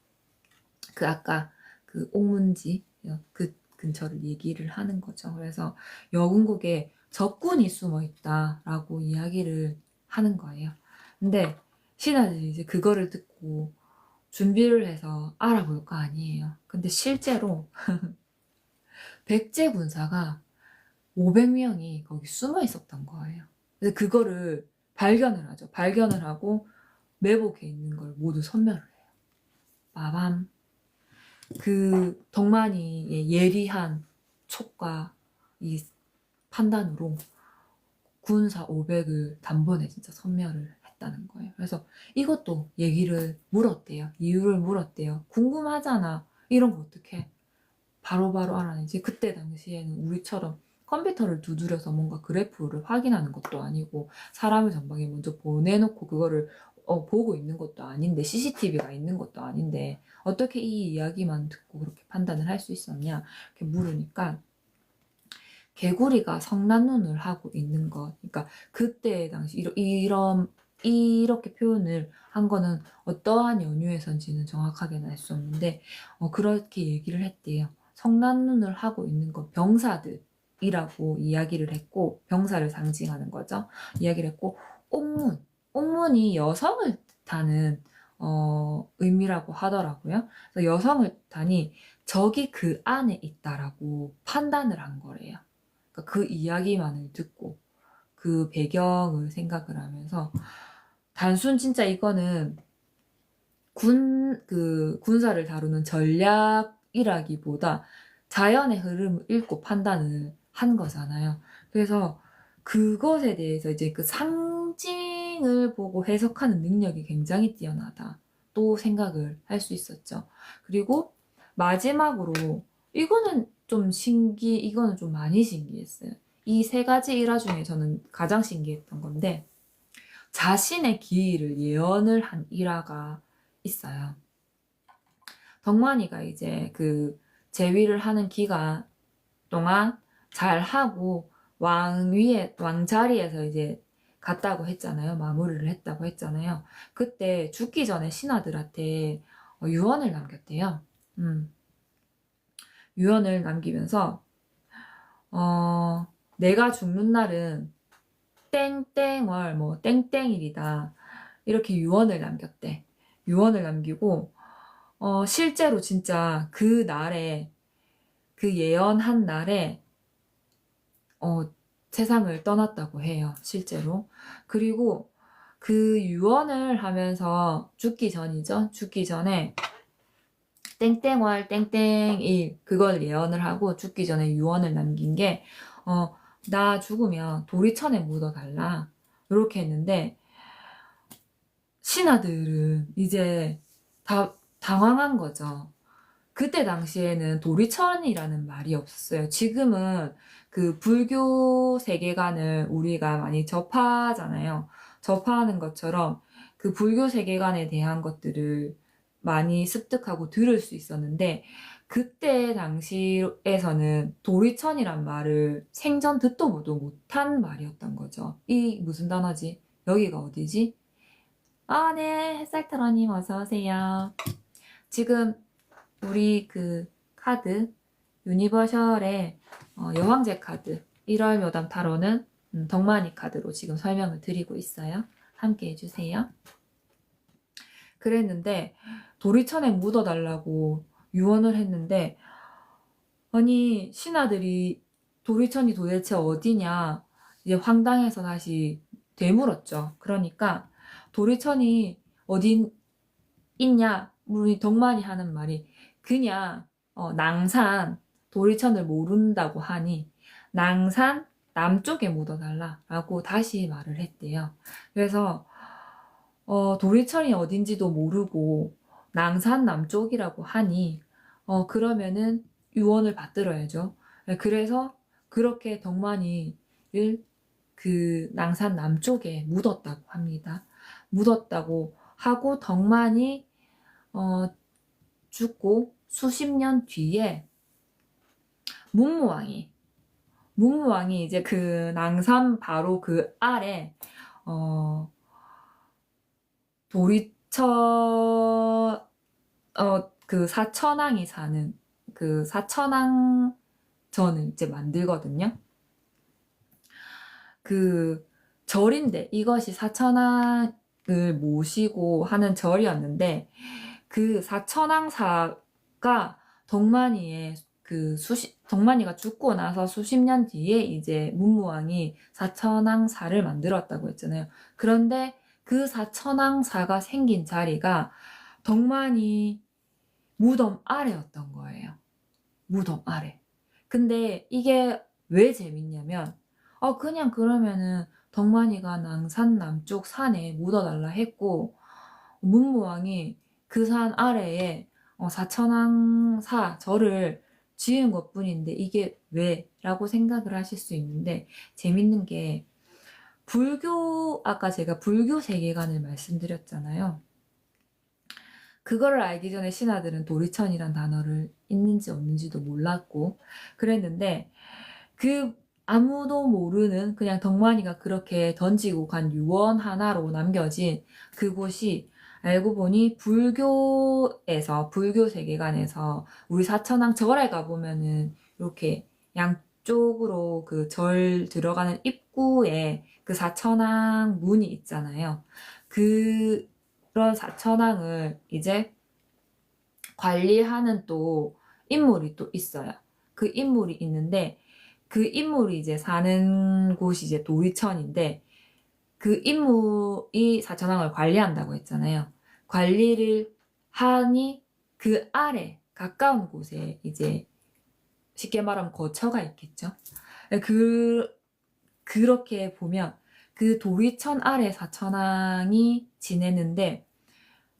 그 아까 그 옥문지 그 근처를 얘기를 하는 거죠. 그래서 여근곡에 적군이 숨어 있다라고 이야기를 하는 거예요. 근데 신하들이 이제 그거를 듣고 준비를 해서 알아볼 거 아니에요. 근데 실제로 백제 군사가 500명이 거기 숨어 있었던 거예요. 그래서 그거를 발견을 하죠. 발견을 하고 매복해 있는 걸 모두 섬멸을 해요. 빠밤. 그 덕만이의 예리한 촉과 이 판단으로 군사 500을 단번에 진짜 섬멸을 했다는 거예요. 그래서 이것도 얘기를 물었대요. 이유를 물었대요. 궁금하잖아. 이런 거 어떻게 바로바로 알아내지? 그때 당시에는 우리처럼 컴퓨터를 두드려서 뭔가 그래프를 확인하는 것도 아니고 사람을 전방에 먼저 보내놓고 그거를 보고 있는 것도 아닌데 CCTV가 있는 것도 아닌데 어떻게 이 이야기만 듣고 그렇게 판단을 할 수 있었냐 이렇게 물으니까 개구리가 성난눈을 하고 있는 것. 그러니까 그때 당시 이렇게 표현을 한 거는 어떠한 연유에선지는 정확하게는 알 수 없는데 그렇게 얘기를 했대요. 성난눈을 하고 있는 건 병사들이라고 이야기를 했고 병사를 상징하는 거죠. 이야기를 했고 옥문이 여성을 뜻하는 의미라고 하더라고요. 그래서 여성을 뜻하니 적이 그 안에 있다라고 판단을 한 거래요. 그러니까 그 이야기만을 듣고 그 배경을 생각을 하면서 단순 진짜 이거는 군사를 다루는 전략이라기보다 자연의 흐름을 읽고 판단을 한 거잖아요. 그래서 그것에 대해서 이제 그 상징을 보고 해석하는 능력이 굉장히 뛰어나다. 또 생각을 할 수 있었죠. 그리고 마지막으로 이거는 이거는 좀 많이 신기했어요. 이 세 가지 일화 중에 저는 가장 신기했던 건데, 자신의 기일을 예언을 한 일화가 있어요. 덕만이가 이제 그 재위를 하는 기간 동안 잘 하고 왕 자리에서 이제 갔다고 했잖아요. 마무리를 했다고 했잖아요. 그때 죽기 전에 신하들한테 유언을 남겼대요. 유언을 남기면서 내가 죽는 날은 땡땡월 뭐 땡땡일이다 이렇게 유언을 남겼대. 유언을 남기고 실제로 진짜 그 날에 그 예언한 날에 세상을 떠났다고 해요. 실제로. 그리고 그 유언을 하면서 죽기 전이죠. 죽기 전에 땡땡월 땡땡일 그걸 예언을 하고 죽기 전에 유언을 남긴 게 나 죽으면 도리천에 묻어달라 이렇게 했는데 신하들은 이제 다 당황한 거죠. 그때 당시에는 도리천이라는 말이 없었어요. 지금은 그 불교 세계관을 우리가 많이 접하잖아요. 접하는 것처럼 그 불교 세계관에 대한 것들을 많이 습득하고 들을 수 있었는데 그때 당시에서는 도리천이란 말을 생전 듣도 보도 못한 말이었던 거죠. 이 무슨 단어지? 여기가 어디지? 아, 네. 햇살터러님 어서 오세요. 지금 우리 그 카드 유니버셜의 여왕제 카드 1월 묘담 타로는 덕만이 카드로 지금 설명을 드리고 있어요. 함께 해주세요. 그랬는데 도리천에 묻어달라고 유언을 했는데 아니 신하들이 도리천이 도대체 어디냐 이제 황당해서 다시 되물었죠. 그러니까 도리천이 어디 있냐 우리 덕만이 하는 말이 그냥 낭산 도리천을 모른다고 하니 낭산 남쪽에 묻어달라라고 다시 말을 했대요. 그래서 도리천이 어딘지도 모르고 낭산 남쪽이라고 하니 그러면은 유언을 받들어야죠. 그래서 그렇게 덕만이를 그 낭산 남쪽에 묻었다고 합니다. 묻었다고 하고 덕만이 죽고 수십 년 뒤에 문무왕이 이제 그 낭산 바로 그 아래 도리처 그 사천왕이 사는 그 사천왕전을 이제 만들거든요. 그 절인데 이것이 사천왕을 모시고 하는 절이었는데 그 사천왕사가 덕만이가 죽고 나서 수십 년 뒤에 이제 문무왕이 사천왕사를 만들었다고 했잖아요. 그런데 그 사천왕사가 생긴 자리가 덕만이 무덤 아래였던 거예요. 무덤 아래. 근데 이게 왜 재밌냐면 그냥 그러면은 덕만이가 낭산 남쪽 산에 묻어달라 했고 문무왕이 그 산 아래에 사천왕사 절을 지은 것 뿐인데 이게 왜? 라고 생각을 하실 수 있는데 재밌는 게 아까 제가 불교 세계관을 말씀드렸잖아요. 그거를 알기 전에 신하들은 도리천이란 단어를 있는지 없는지도 몰랐고 그랬는데 아무도 모르는 그냥 덕만이가 그렇게 던지고 간 유언 하나로 남겨진 그곳이 알고 보니 불교 세계관에서 우리 사천왕 절에 가보면은 이렇게 양쪽으로 그 절 들어가는 입구에 그 사천왕 문이 있잖아요. 그런 사천왕을 이제 관리하는 또 인물이 또 있어요. 그 인물이 있는데 그 인물이 이제 사는 곳이 이제 도리천인데 그 인물이 사천왕을 관리한다고 했잖아요. 관리를 하니 그 아래 가까운 곳에 이제 쉽게 말하면 거처가 있겠죠. 그렇게 보면 그 도리천 아래 사천왕이 지내는데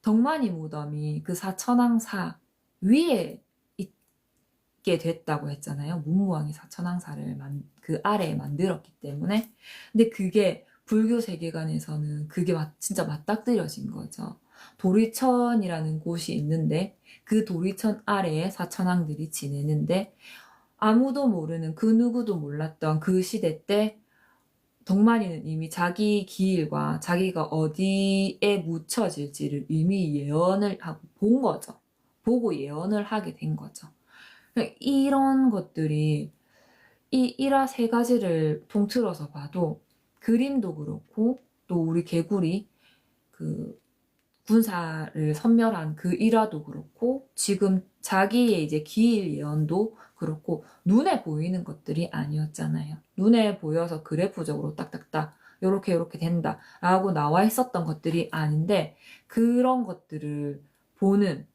덕만이 무덤이 그 사천왕사 위에 있게 됐다고 했잖아요. 문무왕이 사천왕사를 그 아래에 만들었기 때문에. 근데 그게 불교 세계관에서는 그게 진짜 맞닥뜨려진 거죠. 도리천이라는 곳이 있는데 그 도리천 아래에 사천왕들이 지내는데 아무도 모르는 그 누구도 몰랐던 그 시대 때 덕만이는 이미 자기 기일과 자기가 어디에 묻혀질지를 이미 예언을 하고 본 거죠. 보고 예언을 하게 된 거죠. 이런 것들이 이 일화 세 가지를 통틀어서 봐도 그림도 그렇고 또 우리 개구리 그 군사를 섬멸한 그 일화도 그렇고 지금 자기의 이제 기일 예언도 그렇고 눈에 보이는 것들이 아니었잖아요. 눈에 보여서 그래프적으로 딱딱딱 요렇게 된다 라고 나와 있었던 것들이 아닌데 그런 것들을 보는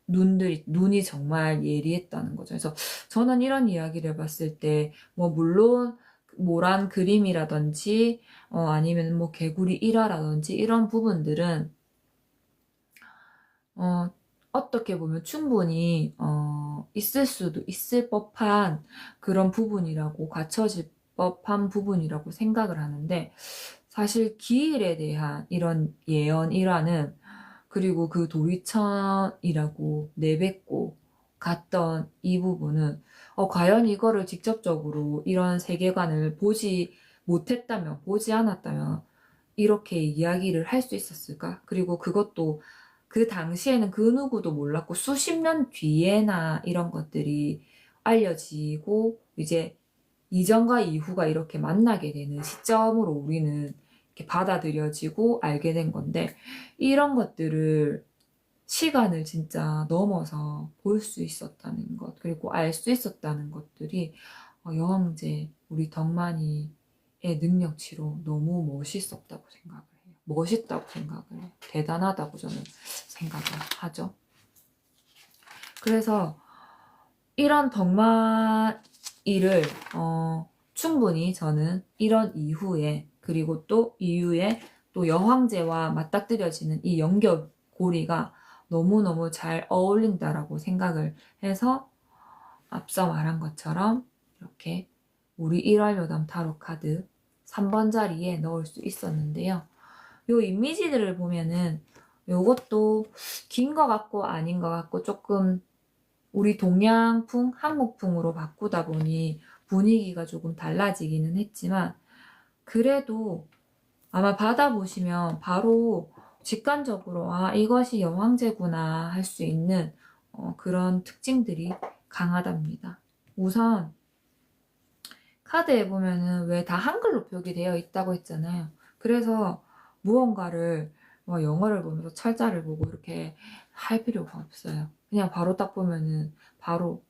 눈이 정말 예리했다는 거죠. 그래서 저는 이런 이야기를 봤을 때 뭐 물론 모란 그림이라든지 아니면 뭐 개구리 일화라든지 이런 부분들은 어떻게 보면 충분히 있을 법한 그런 부분이라고 갖춰질 법한 부분이라고 생각을 하는데 사실 기일에 대한 이런 예언 일화는 그리고 그 도리천이라고 내뱉고 갔던 이 부분은 과연 이거를 직접적으로 이런 세계관을 보지 못했다면 보지 않았다면 이렇게 이야기를 할 수 있었을까? 그리고 그것도 그 당시에는 그 누구도 몰랐고 수십 년 뒤에나 이런 것들이 알려지고 이제 이전과 이후가 이렇게 만나게 되는 시점으로 우리는 이렇게 받아들여지고 알게 된 건데 이런 것들을 시간을 진짜 넘어서 볼 수 있었다는 것 그리고 알 수 있었다는 것들이 여왕제 우리 덕만이의 능력치로 너무 멋있었다고 생각을 해요. 멋있다고 생각을 해요. 대단하다고 저는 생각을 하죠. 그래서 이런 덕만이를 충분히 저는 이런 이후에 그리고 또 이후에 또 여황제와 맞닥뜨려지는 이 연결고리가 너무너무 잘 어울린다라고 생각을 해서 앞서 말한 것처럼 이렇게 우리 1월 요담 타로 카드 3번 자리에 넣을 수 있었는데요. 요 이미지들을 보면은 요것도 긴 것 같고 아닌 것 같고 조금 우리 동양풍, 한국풍으로 바꾸다 보니 분위기가 조금 달라지기는 했지만 그래도 아마 받아보시면 바로 직관적으로 이것이 여왕제구나 할 수 있는 그런 특징들이 강하답니다. 우선 카드에 보면은 왜 다 한글로 표기되어 있다고 했잖아요. 그래서 무언가를 영어를 보면서 철자를 보고 이렇게 할 필요가 없어요. 그냥 바로 딱 보면은 바로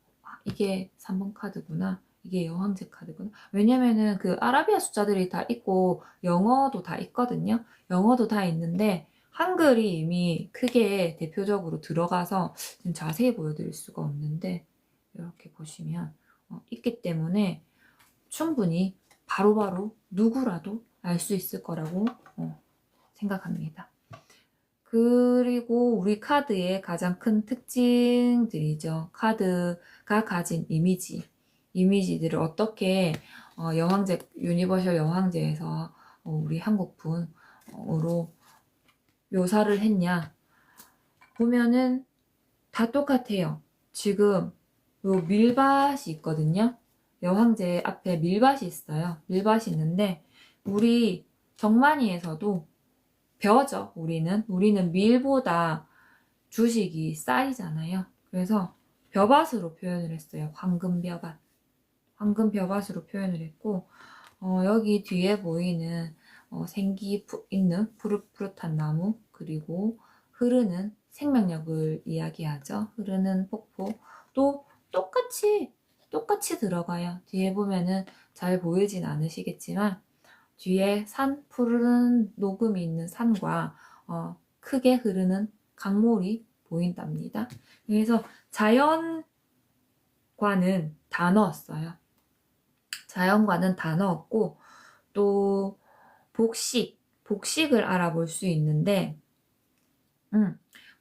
이게 3번 카드구나. 이게 여왕제 카드구나. 왜냐면은 그 아라비아 숫자들이 다 있고 영어도 다 있거든요. 영어도 다 있는데 한글이 이미 크게 대표적으로 들어가서 지금 자세히 보여드릴 수가 없는데 이렇게 보시면 있기 때문에 충분히 바로바로 누구라도 알 수 있을 거라고 생각합니다. 그리고 우리 카드의 가장 큰 특징들이죠. 카드가 가진 이미지들을 어떻게 유니버셜 여왕제에서 우리 한국풍으로 묘사를 했냐 보면은 다 똑같아요. 지금 요 밀밭이 있거든요. 여왕제 앞에 밀밭이 있어요. 밀밭이 있는데 우리 정만이에서도 벼죠. 우리는 밀보다 주식이 쌀이잖아요. 그래서 벼밭으로 표현을 했어요. 황금벼밭. 황금벼밭으로 표현을 했고 여기 뒤에 보이는 생기 있는 푸릇푸릇한 나무 그리고 흐르는 생명력을 이야기하죠. 흐르는 폭포 또 똑같이 들어가요. 뒤에 보면은 잘 보이진 않으시겠지만 뒤에 푸르른 녹음이 있는 산과 크게 흐르는 강물이 보인답니다. 그래서 자연과는 다 넣었어요. 자연과는 다 넣었고 또 복식을 알아볼 수 있는데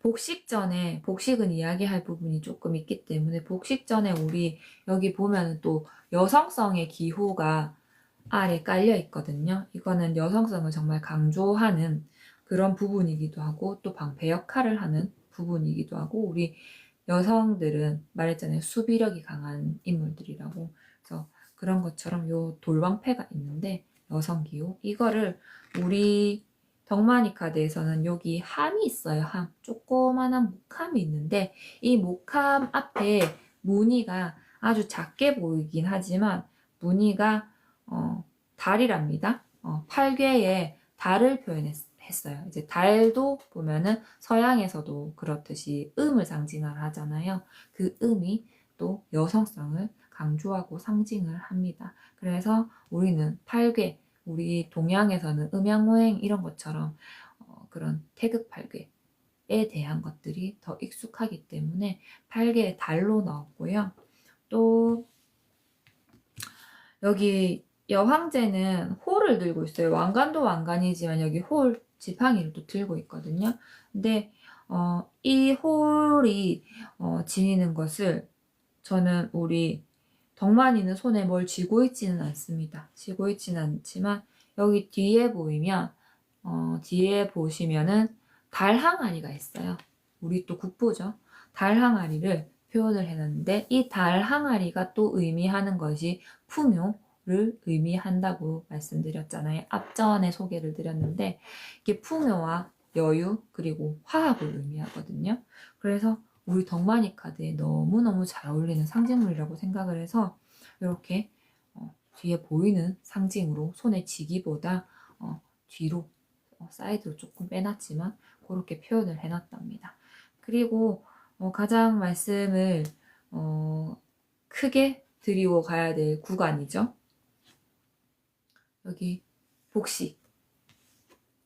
복식 전에, 복식은 이야기할 부분이 조금 있기 때문에 복식 전에 우리 여기 보면 또 여성성의 기호가 아래 깔려 있거든요. 이거는 여성성을 정말 강조하는 그런 부분이기도 하고 또 방패 역할을 하는 부분이기도 하고 우리 여성들은 말했잖아요. 수비력이 강한 인물들이라고. 그래서 그런 것처럼 요 돌방패가 있는데 여성 기호 이거를 우리 덕마니 카드에서는 여기 함이 있어요. 함. 조그만한 목함이 있는데 이 목함 앞에 무늬가 아주 작게 보이긴 하지만 무늬가 달이랍니다. 8괴에 달을 표현했어요. 이제 달도 보면은 서양에서도 그렇듯이 음을 상징을 하잖아요. 그 음이 또 여성성을 강조하고 상징을 합니다. 그래서 우리는 8괴, 우리 동양에서는 음양오행 이런 것처럼 그런 태극8괴에 대한 것들이 더 익숙하기 때문에 8괴의 달로 넣었고요. 또 여기 여황제는 홀을 들고 있어요. 왕관도 왕관이지만 여기 홀 지팡이를 또 들고 있거든요. 근데 이 홀이 지니는 것을 저는 우리 덕만이는 손에 뭘 쥐고 있지는 않습니다. 쥐고 있지는 않지만 여기 뒤에 보이면 뒤에 보시면은 달 항아리가 있어요. 우리 또 국보죠. 달 항아리를 표현을 해놨는데 이 달 항아리가 또 의미하는 것이 풍요를 의미한다고 말씀드렸잖아요. 앞전에 소개를 드렸는데 이게 풍요와 여유 그리고 화합을 의미하거든요. 그래서 우리 덕마니 카드에 너무너무 잘 어울리는 상징물이라고 생각을 해서 이렇게 뒤에 보이는 상징으로 손에 쥐기보다 뒤로 사이드로 조금 빼놨지만 그렇게 표현을 해놨답니다. 그리고 가장 말씀을 크게 드리고 가야 될 구간이죠. 여기 복식,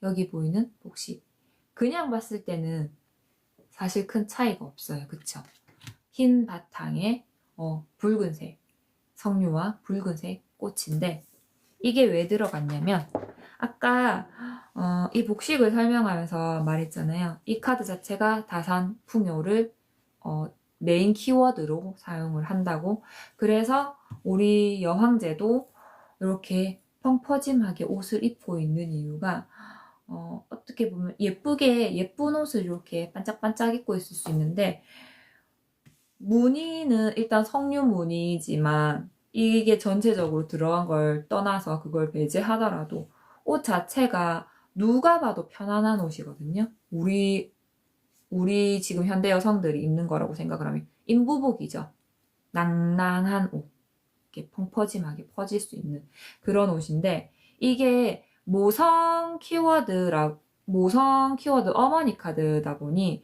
여기 보이는 복식. 그냥 봤을 때는 사실 큰 차이가 없어요. 그쵸? 흰 바탕에 붉은색 석류와 붉은색 꽃인데 이게 왜 들어갔냐면 아까 이 복식을 설명하면서 말했잖아요. 이 카드 자체가 다산 풍요를 메인 키워드로 사용을 한다고. 그래서 우리 여황제도 이렇게 펑퍼짐하게 옷을 입고 있는 이유가 어떻게 보면 예쁘게 예쁜 옷을 이렇게 반짝반짝 입고 있을 수 있는데 무늬는 일단 석류 무늬지만 이게 전체적으로 들어간 걸 떠나서 그걸 배제하더라도 옷 자체가 누가 봐도 편안한 옷이거든요. 우리 지금 현대 여성들이 입는 거라고 생각을 하면 인부복이죠. 낭낭한 옷. 이렇게 펑퍼짐하게 퍼질 수 있는 그런 옷인데 이게 모성 키워드 어머니 카드다 보니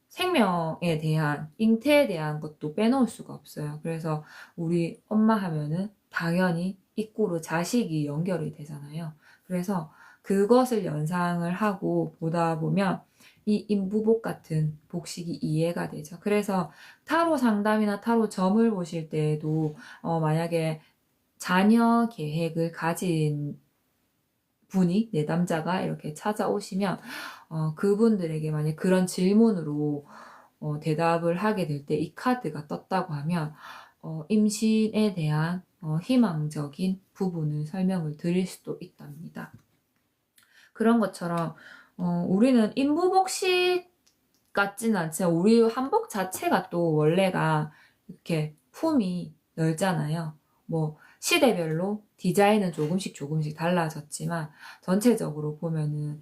생명에 대한 잉태에 대한 것도 빼놓을 수가 없어요. 그래서 우리 엄마 하면은 당연히 입구로 자식이 연결이 되잖아요. 그래서 그것을 연상을 하고 보다 보면 이 인부복 같은 복식이 이해가 되죠. 그래서 타로 상담이나 타로 점을 보실 때에도 만약에 자녀 계획을 가진 분이 내담자가 이렇게 찾아오시면 그분들에게 만약 그런 질문으로 대답을 하게 될 때 이 카드가 떴다고 하면 임신에 대한 희망적인 부분을 설명을 드릴 수도 있답니다. 그런 것처럼 우리는 인부복식 같지는 않지만 우리 한복 자체가 또 원래가 이렇게 품이 넓잖아요. 뭐 시대별로 디자인은 조금씩 달라졌지만 전체적으로 보면은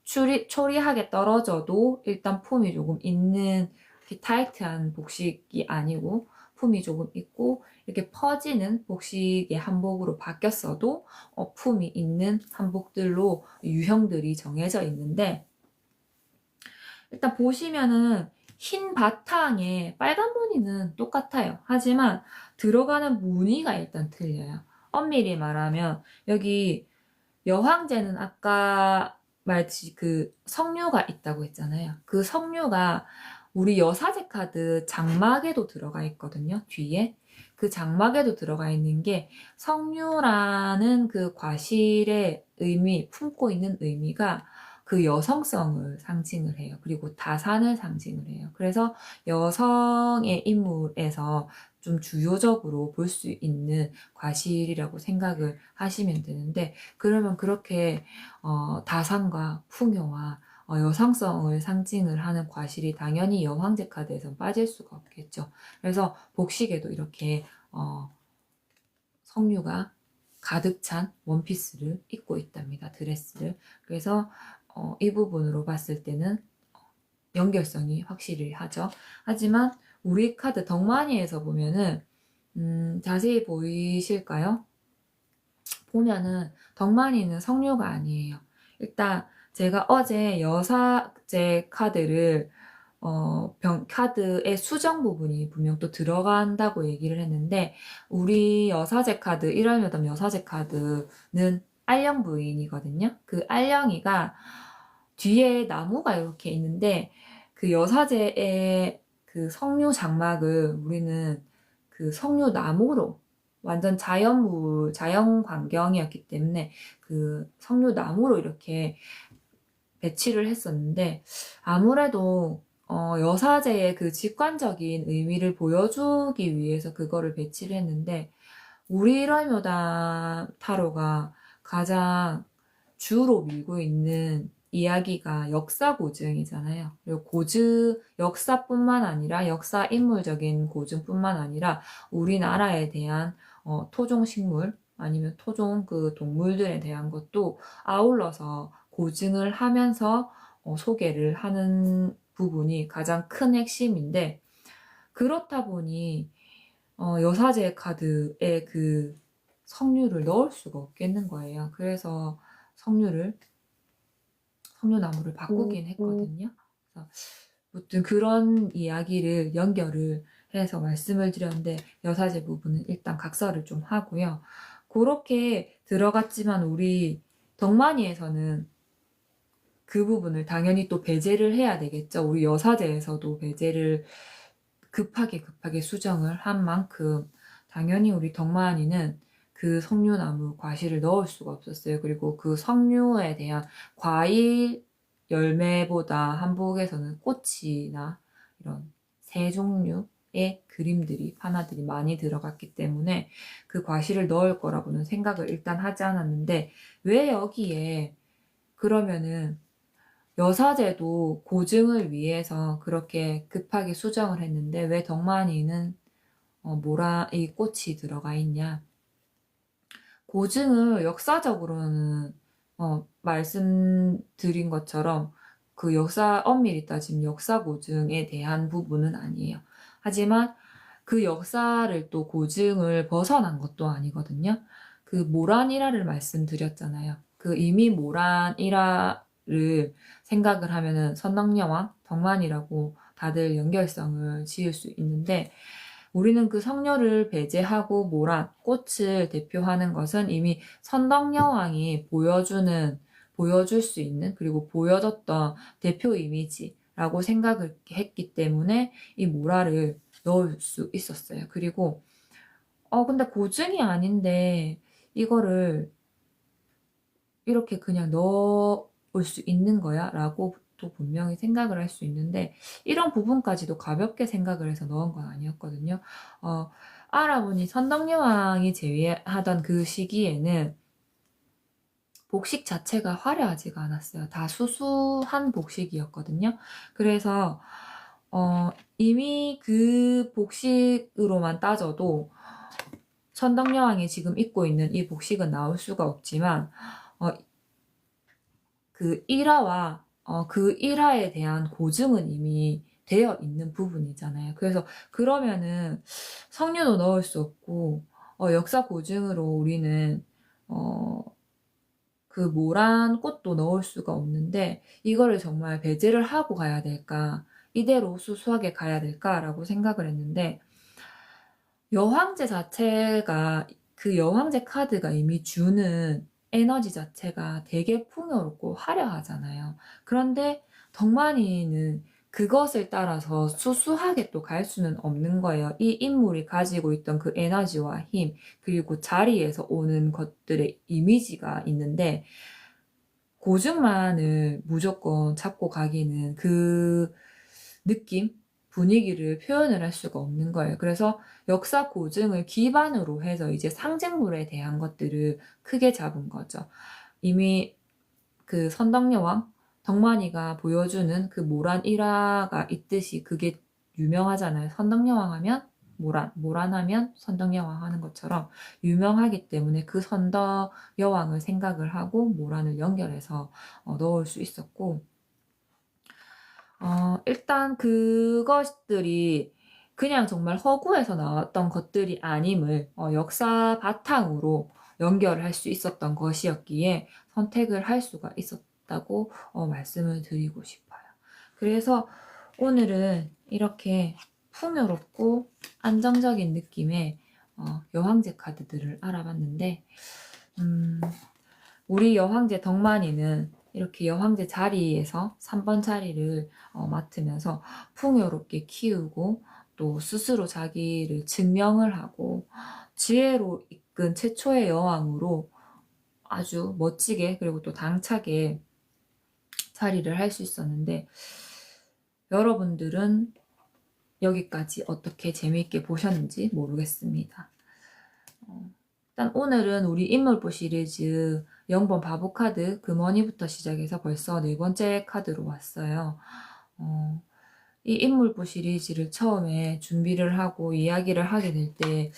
초리하게 떨어져도 일단 품이 조금 있는 타이트한 복식이 아니고 품이 조금 있고 이렇게 퍼지는 복식의 한복으로 바뀌었어도 품이 있는 한복들로 유형들이 정해져 있는데 일단 보시면은 흰 바탕에 빨간 무늬는 똑같아요. 하지만 들어가는 무늬가 일단 틀려요. 엄밀히 말하면 여기 여황제는 아까 말했듯이 그 석류가 있다고 했잖아요. 그 석류가 우리 여사제 카드 장막에도 들어가 있거든요. 뒤에. 그 장막에도 들어가 있는 게 석류라는 그 과실의 의미, 품고 있는 의미가 그 여성성을 상징을 해요. 그리고 다산을 상징을 해요. 그래서 여성의 인물에서 좀 주요적으로 볼 수 있는 과실이라고 생각을 하시면 되는데, 그러면 그렇게 다산과 풍요와 여성성을 상징을 하는 과실이 당연히 여황제 카드에선 빠질 수가 없겠죠. 그래서 복식에도 이렇게 석류가 가득 찬 원피스를 입고 있답니다. 드레스를. 그래서 이 부분으로 봤을 때는 연결성이 확실히 하죠. 하지만 우리 카드 덕마니에서 보면은 자세히 보이실까요? 보면은 덕마니는 석류가 아니에요. 일단 제가 어제 여사제 카드를 카드의 수정 부분이 분명 또 들어간다고 얘기를 했는데, 우리 여사제 카드, 1월여담 여사제 카드는 알령 부인이거든요. 그 알령이가 뒤에 나무가 이렇게 있는데, 그 여사제의 그 석류 장막을 우리는 그 석류 나무로 완전 자연 광경이었기 때문에 그 석류 나무로 이렇게 배치를 했었는데, 아무래도 여사제의 그 직관적인 의미를 보여주기 위해서 그거를 배치를 했는데, 우리 일월묘담 타로가 가장 주로 밀고 있는 이야기가 역사 고증이잖아요. 그리고 역사뿐만 아니라 역사 인물적인 고증뿐만 아니라 우리나라에 대한 토종 식물 아니면 토종 그 동물들에 대한 것도 아울러서 고증을 하면서 소개를 하는 부분이 가장 큰 핵심인데, 그렇다 보니 여사제 카드에 그 석류를 넣을 수가 없겠는 거예요. 그래서 석류나무를 바꾸긴 했거든요. 그래서 아무튼 그런 이야기를 연결을 해서 말씀을 드렸는데, 여사제 부분은 일단 각설을 좀 하고요. 그렇게 들어갔지만 우리 덕마니에서는 그 부분을 당연히 또 배제를 해야 되겠죠. 우리 여사제에서도 배제를 급하게 수정을 한 만큼 당연히 우리 덕마니는 그 석류나무 과실을 넣을 수가 없었어요. 그리고 그 석류에 대한 과일 열매보다 한복에서는 꽃이나 이런 새 종류의 그림들이 판화들이 많이 들어갔기 때문에 그 과실을 넣을 거라고는 생각을 일단 하지 않았는데, 왜 여기에 그러면은 여사제도 고증을 위해서 그렇게 급하게 수정을 했는데 왜 덕마니는 이 꽃이 들어가 있냐? 고증을 역사적으로는 말씀드린 것처럼 그 엄밀히 따지면 역사 고증에 대한 부분은 아니에요. 하지만 그 역사를 또 고증을 벗어난 것도 아니거든요. 그 모란이라를 말씀드렸잖아요. 그 이미 모란이라를 생각을 하면은 선덕여왕, 덕만이라고 다들 연결성을 지을 수 있는데, 우리는 그 성녀를 배제하고 모란, 꽃을 대표하는 것은 이미 선덕여왕이 보여줄 수 있는, 그리고 보여줬던 대표 이미지라고 생각을 했기 때문에 이 모라를 넣을 수 있었어요. 그리고 근데 고증이 아닌데 이거를 이렇게 그냥 넣을 수 있는 거야? 라고 또 분명히 생각을 할 수 있는데, 이런 부분까지도 가볍게 생각을 해서 넣은 건 아니었거든요. 알아보니 선덕여왕이 제위하던 그 시기에는 복식 자체가 화려하지가 않았어요. 다 수수한 복식이었거든요. 그래서 이미 그 복식으로만 따져도 선덕여왕이 지금 입고 있는 이 복식은 나올 수가 없지만, 그 일화와 그 일화에 대한 고증은 이미 되어 있는 부분이잖아요. 그래서 그러면은 석류도 넣을 수 없고 역사 고증으로 우리는 그 모란 꽃도 넣을 수가 없는데, 이거를 정말 배제를 하고 가야 될까, 이대로 수수하게 가야 될까라고 생각을 했는데, 여황제 자체가 그 여황제 카드가 이미 주는 에너지 자체가 되게 풍요롭고 화려하잖아요. 그런데 덕만이는 그것을 따라서 수수하게 또 갈 수는 없는 거예요. 이 인물이 가지고 있던 그 에너지와 힘, 그리고 자리에서 오는 것들의 이미지가 있는데, 고증만을 무조건 잡고 가기는 그 느낌, 분위기를 표현을 할 수가 없는 거예요. 그래서 역사 고증을 기반으로 해서 이제 상징물에 대한 것들을 크게 잡은 거죠. 이미 그 선덕여왕, 덕만이가 보여주는 그 모란 일화가 있듯이 그게 유명하잖아요. 선덕여왕 하면 모란, 모란 하면 선덕여왕 하는 것처럼 유명하기 때문에 그 선덕여왕을 생각을 하고 모란을 연결해서 넣을 수 있었고, 일단 그것들이 그냥 정말 허구에서 나왔던 것들이 아님을 역사 바탕으로 연결할 수 있었던 것이었기에 선택을 할 수가 있었다고 말씀을 드리고 싶어요. 그래서 오늘은 이렇게 풍요롭고 안정적인 느낌의 여황제 카드들을 알아봤는데, 우리 여황제 덕만이는 이렇게 여황제 자리에서 3번 자리를 맡으면서 풍요롭게 키우고 또 스스로 자기를 증명을 하고 지혜로 이끈 최초의 여왕으로 아주 멋지게 그리고 또 당차게 자리를 할 수 있었는데, 여러분들은 여기까지 어떻게 재미있게 보셨는지 모르겠습니다. 일단 오늘은 우리 인물보 시리즈 0번 바보 카드 금원이부터 시작해서 벌써 4번째 카드로 왔어요. 이 인물보 시리즈를 처음에 준비를 하고 이야기를 하게 될 때,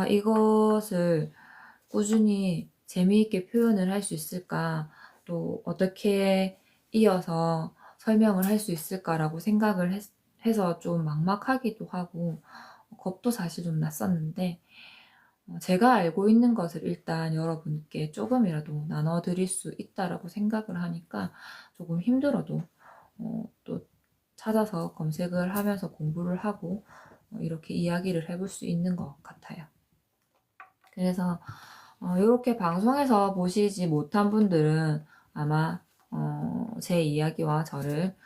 이것을 꾸준히 재미있게 표현을 할 수 있을까, 또 어떻게 이어서 설명을 할 수 있을까라고 생각을 해서 좀 막막하기도 하고, 겁도 사실 좀 났었는데, 제가 알고 있는 것을 일단 여러분께 조금이라도 나눠드릴 수 있다라고 생각을 하니까 조금 힘들어도 또 찾아서 검색을 하면서 공부를 하고 이렇게 이야기를 해볼 수 있는 것 같아요. 그래서 이렇게 방송에서 보시지 못한 분들은 아마 제 이야기와 저를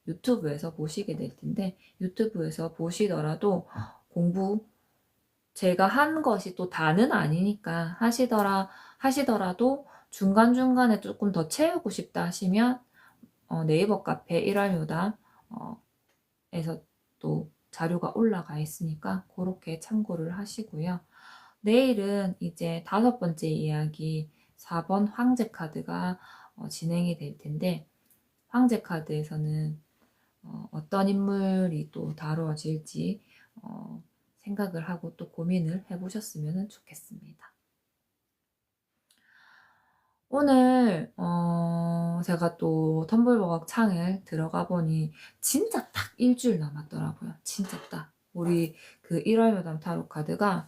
유튜브에서 보시게 될 텐데, 유튜브에서 보시더라도 공부 제가 한 것이 또 다는 아니니까 하시더라도 중간중간에 조금 더 채우고 싶다 하시면 네이버 카페 일월요담 에서 또 자료가 올라가 있으니까 그렇게 참고를 하시고요. 내일은 이제 5번째 이야기 4번 황제 카드가 진행이 될 텐데, 황제 카드에서는 어떤 인물이 또 다루어질지 생각을 하고 또 고민을 해보셨으면 좋겠습니다. 오늘 제가 또 텀블벅 창을 들어가 보니 진짜 딱 일주일 남았더라고요. 진짜 딱 우리 그 1월 마담 타로 카드가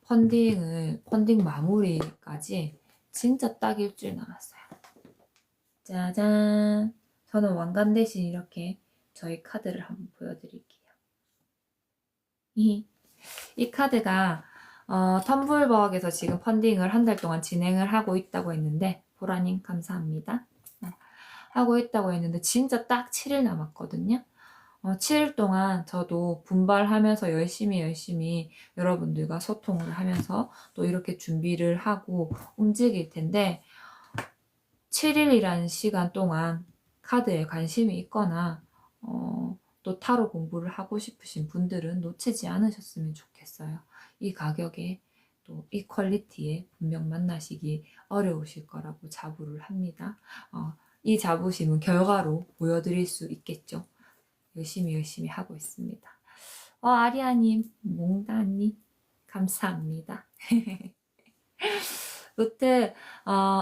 펀딩 마무리까지 진짜 딱 일주일 남았어요. 짜잔! 저는 왕관 대신 이렇게 저희 카드를 한번 보여드릴게요. 이 카드가 텀블벅에서 지금 펀딩을 한 달 동안 진행을 하고 있다고 했는데, 보라님 감사합니다. 하고 있다고 했는데 진짜 딱 7일 남았거든요. 7일 동안 저도 분발하면서 열심히 여러분들과 소통을 하면서 또 이렇게 준비를 하고 움직일 텐데, 7일이라는 시간 동안 카드에 관심이 있거나 또 타로 공부를 하고 싶으신 분들은 놓치지 않으셨으면 좋겠어요. 이 가격에 또 이 퀄리티에 분명 만나시기 어려우실 거라고 자부를 합니다. 이 자부심은 결과로 보여드릴 수 있겠죠. 열심히 하고 있습니다. 아리아님, 몽다님 감사합니다. 무튼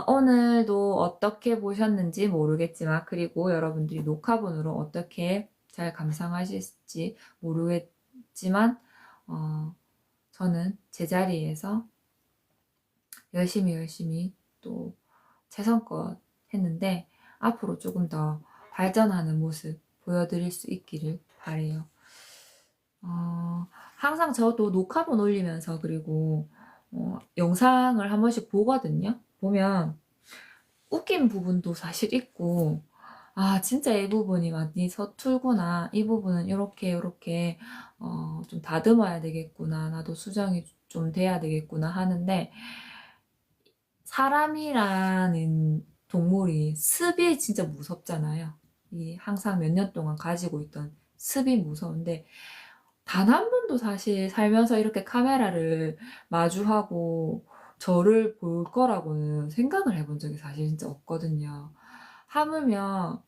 오늘도 어떻게 보셨는지 모르겠지만, 그리고 여러분들이 녹화본으로 어떻게 잘 감상하실지 모르겠지만 저는 제자리에서 열심히 또 최선껏 했는데, 앞으로 조금 더 발전하는 모습 보여드릴 수 있기를 바래요. 항상 저도 녹화본 올리면서 그리고 영상을 한 번씩 보거든요. 보면 웃긴 부분도 사실 있고, 진짜 이 부분이 많이 서툴구나, 이 부분은 이렇게 좀 다듬어야 되겠구나, 나도 수정이 좀 돼야 되겠구나 하는데, 사람이라는 동물이 습이 진짜 무섭잖아요. 이 항상 몇 년 동안 가지고 있던 습이 무서운데 단 한 번도 사실 살면서 이렇게 카메라를 마주하고 저를 볼 거라고는 생각을 해본 적이 사실 진짜 없거든요. 하물며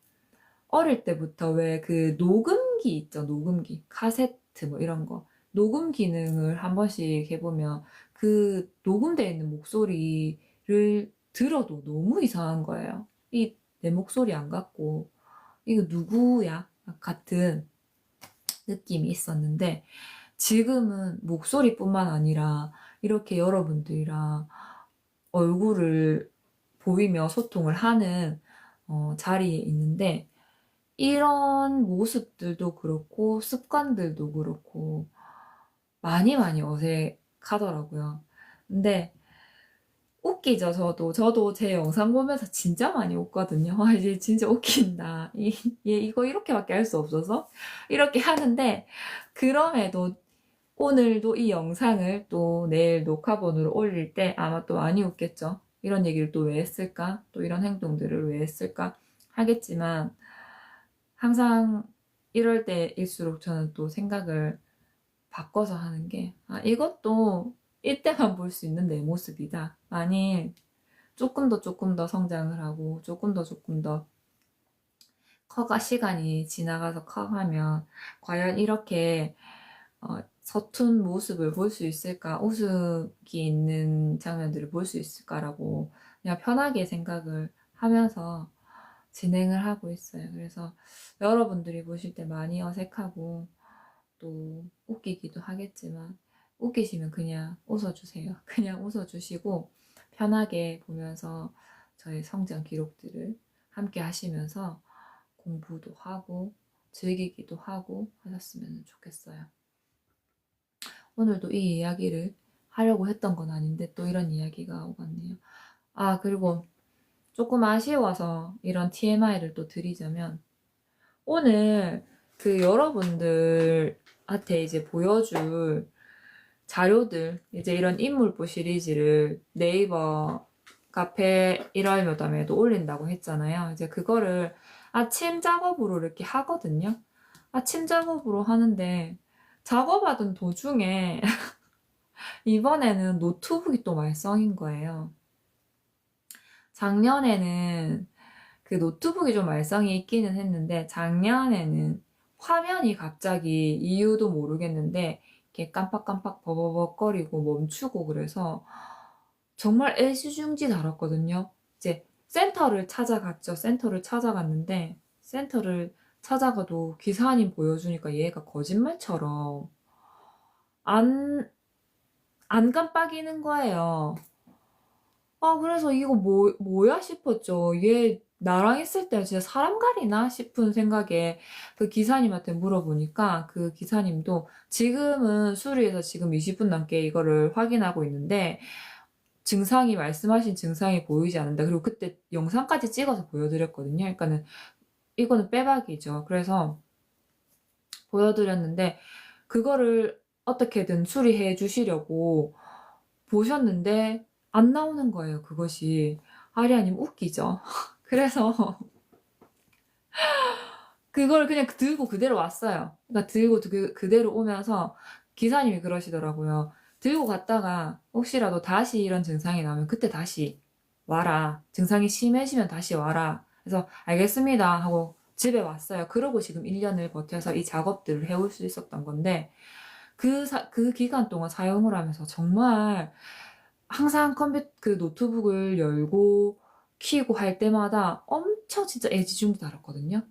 어릴 때부터 왜 그 녹음기 있죠, 녹음기. 카세트 뭐 이런 거. 녹음 기능을 한 번씩 해보면 그 녹음되어 있는 목소리를 들어도 너무 이상한 거예요. 이 내 목소리 안 같고, 이거 누구야? 같은 느낌이 있었는데, 지금은 목소리뿐만 아니라 이렇게 여러분들이랑 얼굴을 보이며 소통을 하는 자리에 있는데, 이런 모습들도 그렇고 습관들도 그렇고 많이 많이 어색하더라고요. 근데 웃기죠, 저도 제 영상 보면서 진짜 많이 웃거든요. 와, 이제 진짜 웃긴다. 얘 이거 이렇게밖에 할 수 없어서 이렇게 하는데, 그럼에도 오늘도 이 영상을 또 내일 녹화본으로 올릴 때 아마 또 많이 웃겠죠. 이런 얘기를 또 왜 했을까? 또 이런 행동들을 왜 했을까? 하겠지만 항상 이럴 때일수록 저는 또 생각을 바꿔서 하는 게, 아, 이것도 이때만 볼 수 있는 내 모습이다. 만일 조금 더 성장을 하고 조금 더 시간이 지나가서 커가면 과연 이렇게 서툰 모습을 볼 수 있을까? 웃음기 있는 장면들을 볼 수 있을까라고 그냥 편하게 생각을 하면서 진행을 하고 있어요. 그래서 여러분들이 보실 때 많이 어색하고 또 웃기기도 하겠지만 웃기시면 그냥 웃어주세요. 그냥 웃어주시고 편하게 보면서 저의 성장 기록들을 함께 하시면서 공부도 하고 즐기기도 하고 하셨으면 좋겠어요. 오늘도 이 이야기를 하려고 했던 건 아닌데 또 이런 이야기가 오갔네요. 아, 그리고 조금 아쉬워서 이런 TMI를 또 드리자면, 오늘 그 여러분들한테 이제 보여줄 자료들, 이제 이런 인물보 시리즈를 네이버 카페 1월 몇담에도 올린다고 했잖아요. 이제 그거를 아침 작업으로 이렇게 하거든요. 아침 작업으로 하는데 작업하던 도중에 이번에는 노트북이 또 말썽인 거예요. 작년에는 그 노트북이 좀 말썽이 있기는 했는데, 작년에는 화면이 갑자기 이유도 모르겠는데 이렇게 깜빡깜빡 버버벅거리고 멈추고, 그래서 정말 애지중지 다뤘거든요. 이제 센터를 찾아갔죠. 센터를 찾아갔는데 센터를 찾아가도 기사님 보여주니까 얘가 거짓말처럼 안, 안 깜빡이는 거예요. 아, 그래서 이거 뭐야 싶었죠. 얘 나랑 있을 때 진짜 사람 가리나 싶은 생각에 그 기사님한테 물어보니까 그 기사님도 지금은 수리해서 지금 20분 넘게 이거를 확인하고 있는데 증상이, 말씀하신 증상이 보이지 않는다. 그리고 그때 영상까지 찍어서 보여드렸거든요. 그러니까는 이거는 빼박이죠. 그래서 보여드렸는데 그거를 어떻게든 수리해 주시려고 보셨는데 안 나오는 거예요, 그것이. 아리아님 웃기죠? 그래서 그걸 그냥 들고 그대로 왔어요. 그러니까 들고 그대로 오면서 기사님이 그러시더라고요. 들고 갔다가 혹시라도 다시 이런 증상이 나면 그때 다시 와라. 증상이 심해지면 다시 와라. 그래서 알겠습니다 하고 집에 왔어요. 그러고 지금 1년을 버텨서 이 작업들을 해올 수 있었던 건데, 그 기간 동안 사용을 하면서 정말 항상 그 노트북을 열고 키고 할 때마다 엄청 진짜 애지중지 달았거든요.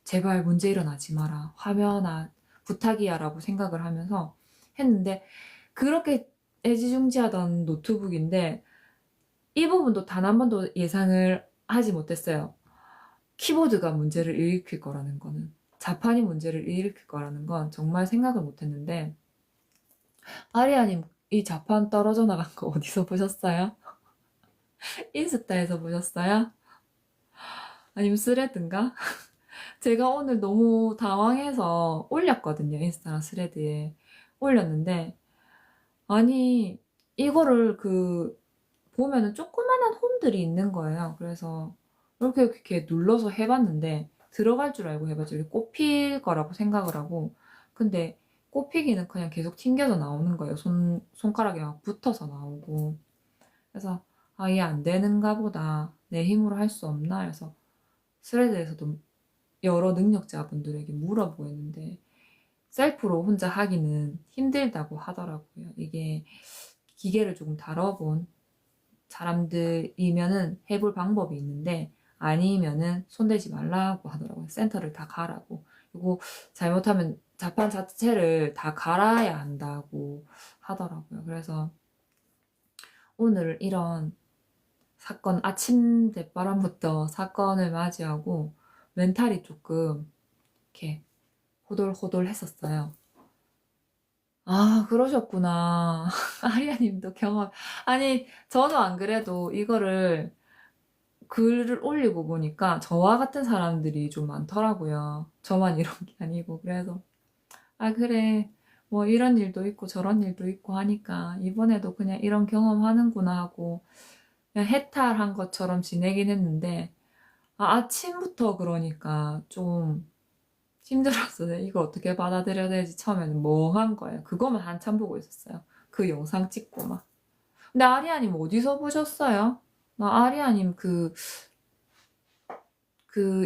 제발 문제 일어나지 마라. 화면아, 부탁이야 라고 생각을 하면서 했는데, 그렇게 애지중지하던 노트북인데 이 부분도 단 한 번도 예상을 하지 못했어요. 키보드가 문제를 일으킬 거라는 거는, 자판이 문제를 일으킬 거라는 건 정말 생각을 못했는데, 아리아님, 이 자판 떨어져 나간 거 어디서 보셨어요? 인스타에서 보셨어요? 아니면 스레드인가? 제가 오늘 너무 당황해서 올렸거든요. 인스타랑 스레드에 올렸는데, 아니, 이거를 보면은 조그만한 홈들이 있는 거예요. 그래서 이렇게 눌러서 해봤는데 들어갈 줄 알고 해봤죠. 이게 꼽힐 거라고 생각을 하고. 근데 꼽히기는 그냥 계속 튕겨져 나오는 거예요. 손가락에 막 붙어서 나오고. 그래서 아, 이게 안 되는가 보다. 내 힘으로 할 수 없나? 해서 스레드에서도 여러 능력자분들에게 물어보고 있는데 셀프로 혼자 하기는 힘들다고 하더라고요. 이게 기계를 조금 다뤄본 사람들이면은 해볼 방법이 있는데 아니면은 손대지 말라고 하더라고요. 센터를 다 가라고. 그리고 잘못하면 자판 자체를 다 갈아야 한다고 하더라고요. 그래서 오늘 이런 사건, 아침 대바람부터 사건을 맞이하고 멘탈이 조금 이렇게 호돌호돌 했었어요. 아, 그러셨구나. 아리아님도 경험. 아니, 저는 안 그래도 이거를 글을 올리고 보니까 저와 같은 사람들이 좀 많더라고요. 저만 이런 게 아니고. 그래서, 아, 그래. 뭐 이런 일도 있고 저런 일도 있고 하니까 이번에도 그냥 이런 경험하는구나 하고 그냥 해탈한 것처럼 지내긴 했는데 아, 아침부터 그러니까 좀 힘들었어요. 이걸 어떻게 받아들여야 될지 처음에는 멍한 거예요. 그거만 한참 보고 있었어요. 그 영상 찍고 막. 근데 아리아님 어디서 보셨어요? 나 아리아님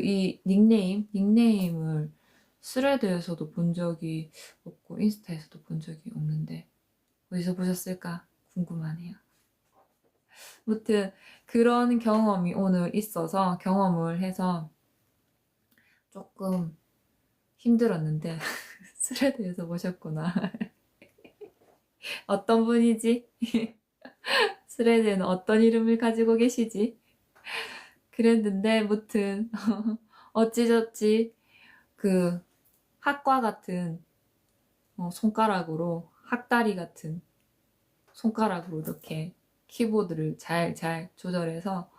이 닉네임을 스레드에서도 본 적이 없고 인스타에서도 본 적이 없는데 어디서 보셨을까 궁금하네요. 아무튼 그런 경험이 오늘 있어서 경험을 해서 조금 힘들었는데 스레드에서 보셨구나. 어떤 분이지? 스레드에는 어떤 이름을 가지고 계시지? 그랬는데 무튼 어찌저찌 그 학과 같은 손가락으로 학다리 같은 손가락으로 이렇게 키보드를 잘 조절해서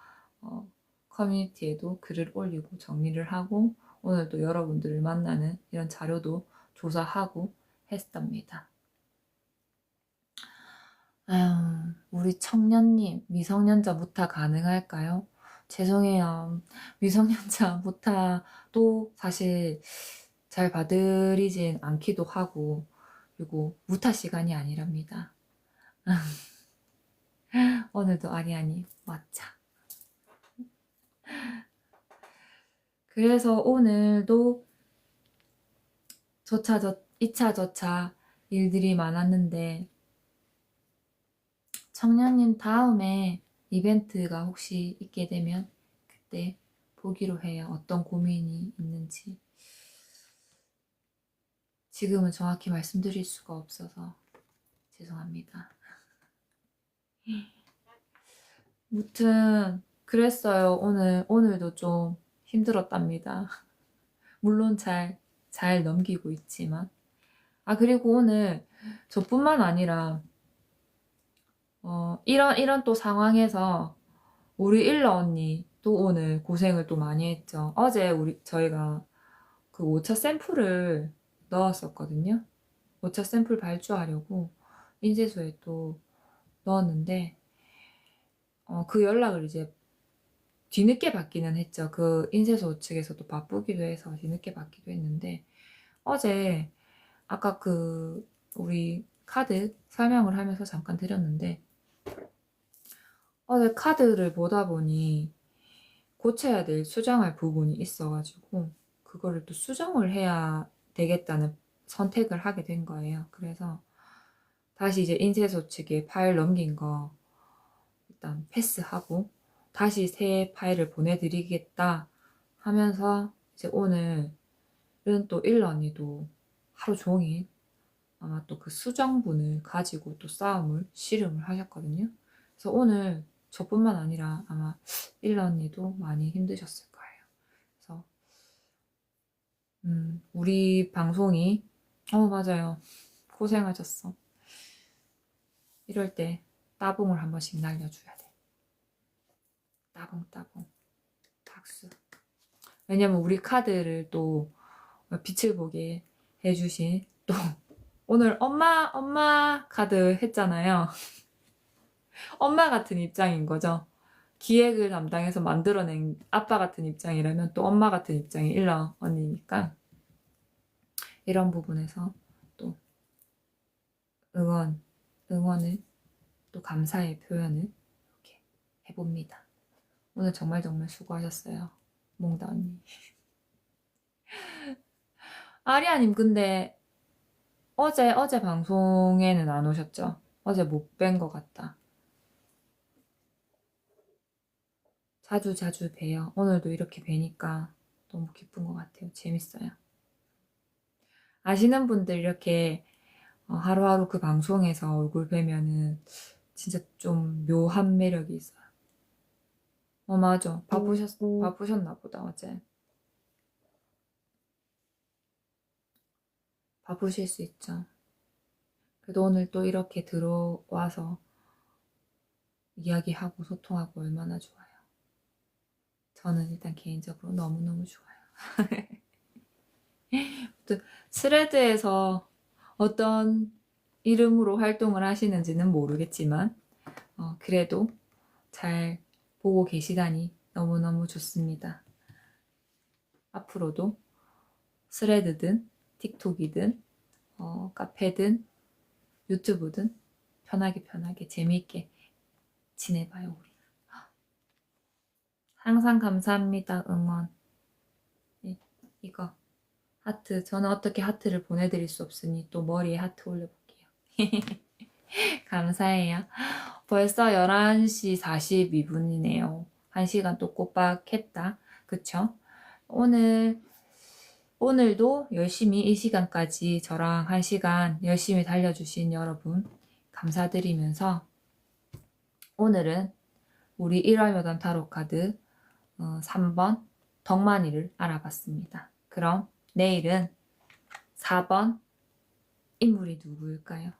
어, 커뮤니티에도 글을 올리고 정리를 하고 오늘도 여러분들을 만나는 이런 자료도 조사하고 했답니다. 아유, 우리 청년님, 미성년자 무타 가능할까요? 죄송해요. 미성년자 무타도 사실 잘 받으리진 않기도 하고, 그리고 무타 시간이 아니랍니다. 오늘도 아리아니 왔자. 그래서 오늘도 2차 저차 일들이 많았는데, 청년님 다음에 이벤트가 혹시 있게 되면 그때 보기로 해요. 어떤 고민이 있는지. 지금은 정확히 말씀드릴 수가 없어서 죄송합니다. 무튼 그랬어요. 오늘도 좀 힘들었답니다. 물론 잘 넘기고 있지만. 아, 그리고 오늘 저뿐만 아니라 이런 또 상황에서 우리 일러 언니 또 오늘 고생을 또 많이 했죠. 어제 저희가 그 오차 샘플을 넣었었거든요. 오차 샘플 발주하려고 인쇄소에 또 넣었는데 그 연락을 이제 뒤늦게 받기는 했죠. 그 인쇄소 측에서도 바쁘기도 해서 뒤늦게 받기도 했는데 어제 아까 우리 카드 설명을 하면서 잠깐 드렸는데 어제 카드를 보다 보니 고쳐야 될 수정할 부분이 있어가지고 그거를 또 수정을 해야 되겠다는 선택을 하게 된 거예요. 그래서 다시 이제 인쇄소 측에 파일 넘긴 거 일단 패스하고 다시 새 파일을 보내드리겠다 하면서 이제 오늘은 또 일러 언니도 하루 종일 아마 또 그 수정분을 가지고 또 싸움을 씨름을 하셨거든요. 그래서 오늘 저뿐만 아니라 아마 일러 언니도 많이 힘드셨을 거예요. 그래서 우리 방송이 맞아요. 고생하셨어. 이럴 때 따봉을 한 번씩 날려줘야 돼. 따봉 박수. 왜냐면 우리 카드를 또 빛을 보게 해주신 또 오늘 엄마 카드 했잖아요. 엄마 같은 입장인 거죠. 기획을 담당해서 만들어낸 아빠 같은 입장이라면 또 엄마 같은 입장이 일러 언니니까 이런 부분에서 또 응원을 또 감사의 표현을 이렇게 해봅니다. 오늘 정말 수고하셨어요. 몽다 언니. 아리아님 근데 어제 방송에는 안 오셨죠? 어제 못 뵌 것 같다. 자주 봬요. 오늘도 이렇게 뵈니까 너무 기쁜 것 같아요. 재밌어요. 아시는 분들 이렇게 하루하루 그 방송에서 얼굴 뵈면은 진짜 좀 묘한 매력이 있어요. 맞아. 바쁘셨나 보다, 어제. 바쁘실 수 있죠. 그래도 오늘 또 이렇게 들어와서 이야기하고 소통하고 얼마나 좋아요. 저는 일단 개인적으로 너무너무 좋아요. 또 스레드에서 어떤 이름으로 활동을 하시는지는 모르겠지만 그래도 잘 보고 계시다니 너무너무 좋습니다. 앞으로도 스레드든 틱톡이든 카페든 유튜브든 편하게 재미있게 지내봐요 우리. 항상 감사합니다. 응원. 이거 하트. 저는 어떻게 하트를 보내드릴 수 없으니 또 머리에 하트 올려볼게요. 감사해요. 벌써 11시 42분이네요. 1시간 또 꼬박 했다. 그쵸? 오늘도 열심히 이 시간까지 저랑 1시간 열심히 달려주신 여러분 감사드리면서 오늘은 우리 1월 여담 타로 카드 3번 덕만이를 알아봤습니다. 그럼 내일은 4번 인물이 누구일까요?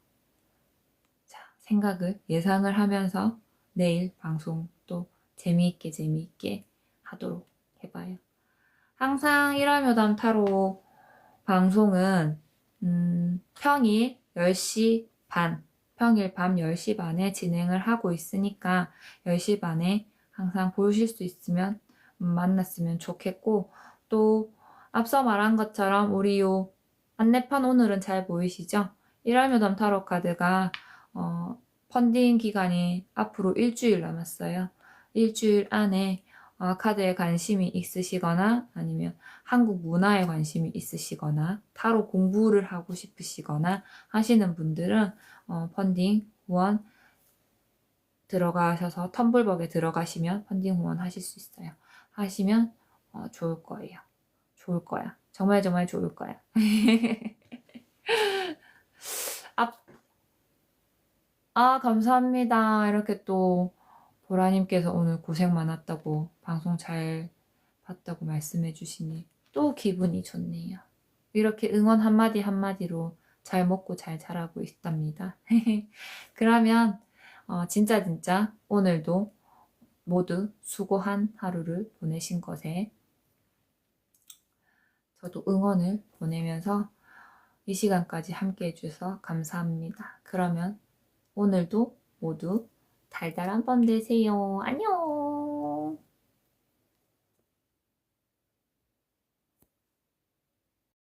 자, 예상을 하면서 내일 방송 또 재미있게 하도록 해봐요. 항상 1월 여담 타로 방송은 평일 10시 반, 평일 밤 10시 반에 진행을 하고 있으니까 10시 반에 항상 보실 수 있으면 만났으면 좋겠고 또 앞서 말한 것처럼 우리 요 안내판 오늘은 잘 보이시죠? 1월 여담 타로 카드가 펀딩 기간이 앞으로 일주일 남았어요. 일주일 안에 카드에 관심이 있으시거나 아니면 한국 문화에 관심이 있으시거나 타로 공부를 하고 싶으시거나 하시는 분들은 펀딩 후원 들어가셔서 텀블벅에 들어가시면 펀딩 후원 하실 수 있어요. 하시면 좋을 거예요. 좋을 거야. 정말 좋을 거야. 감사합니다. 이렇게 또 보라님께서 오늘 고생 많았다고 방송 잘 봤다고 말씀해 주시니 또 기분이 좋네요. 이렇게 응원 한마디로 잘 먹고 잘 자라고 있답니다. 그러면 진짜 오늘도 모두 수고한 하루를 보내신 것에 저도 응원을 보내면서 이 시간까지 함께 해주셔서 감사합니다. 그러면 오늘도 모두 달달한 밤 되세요. 안녕!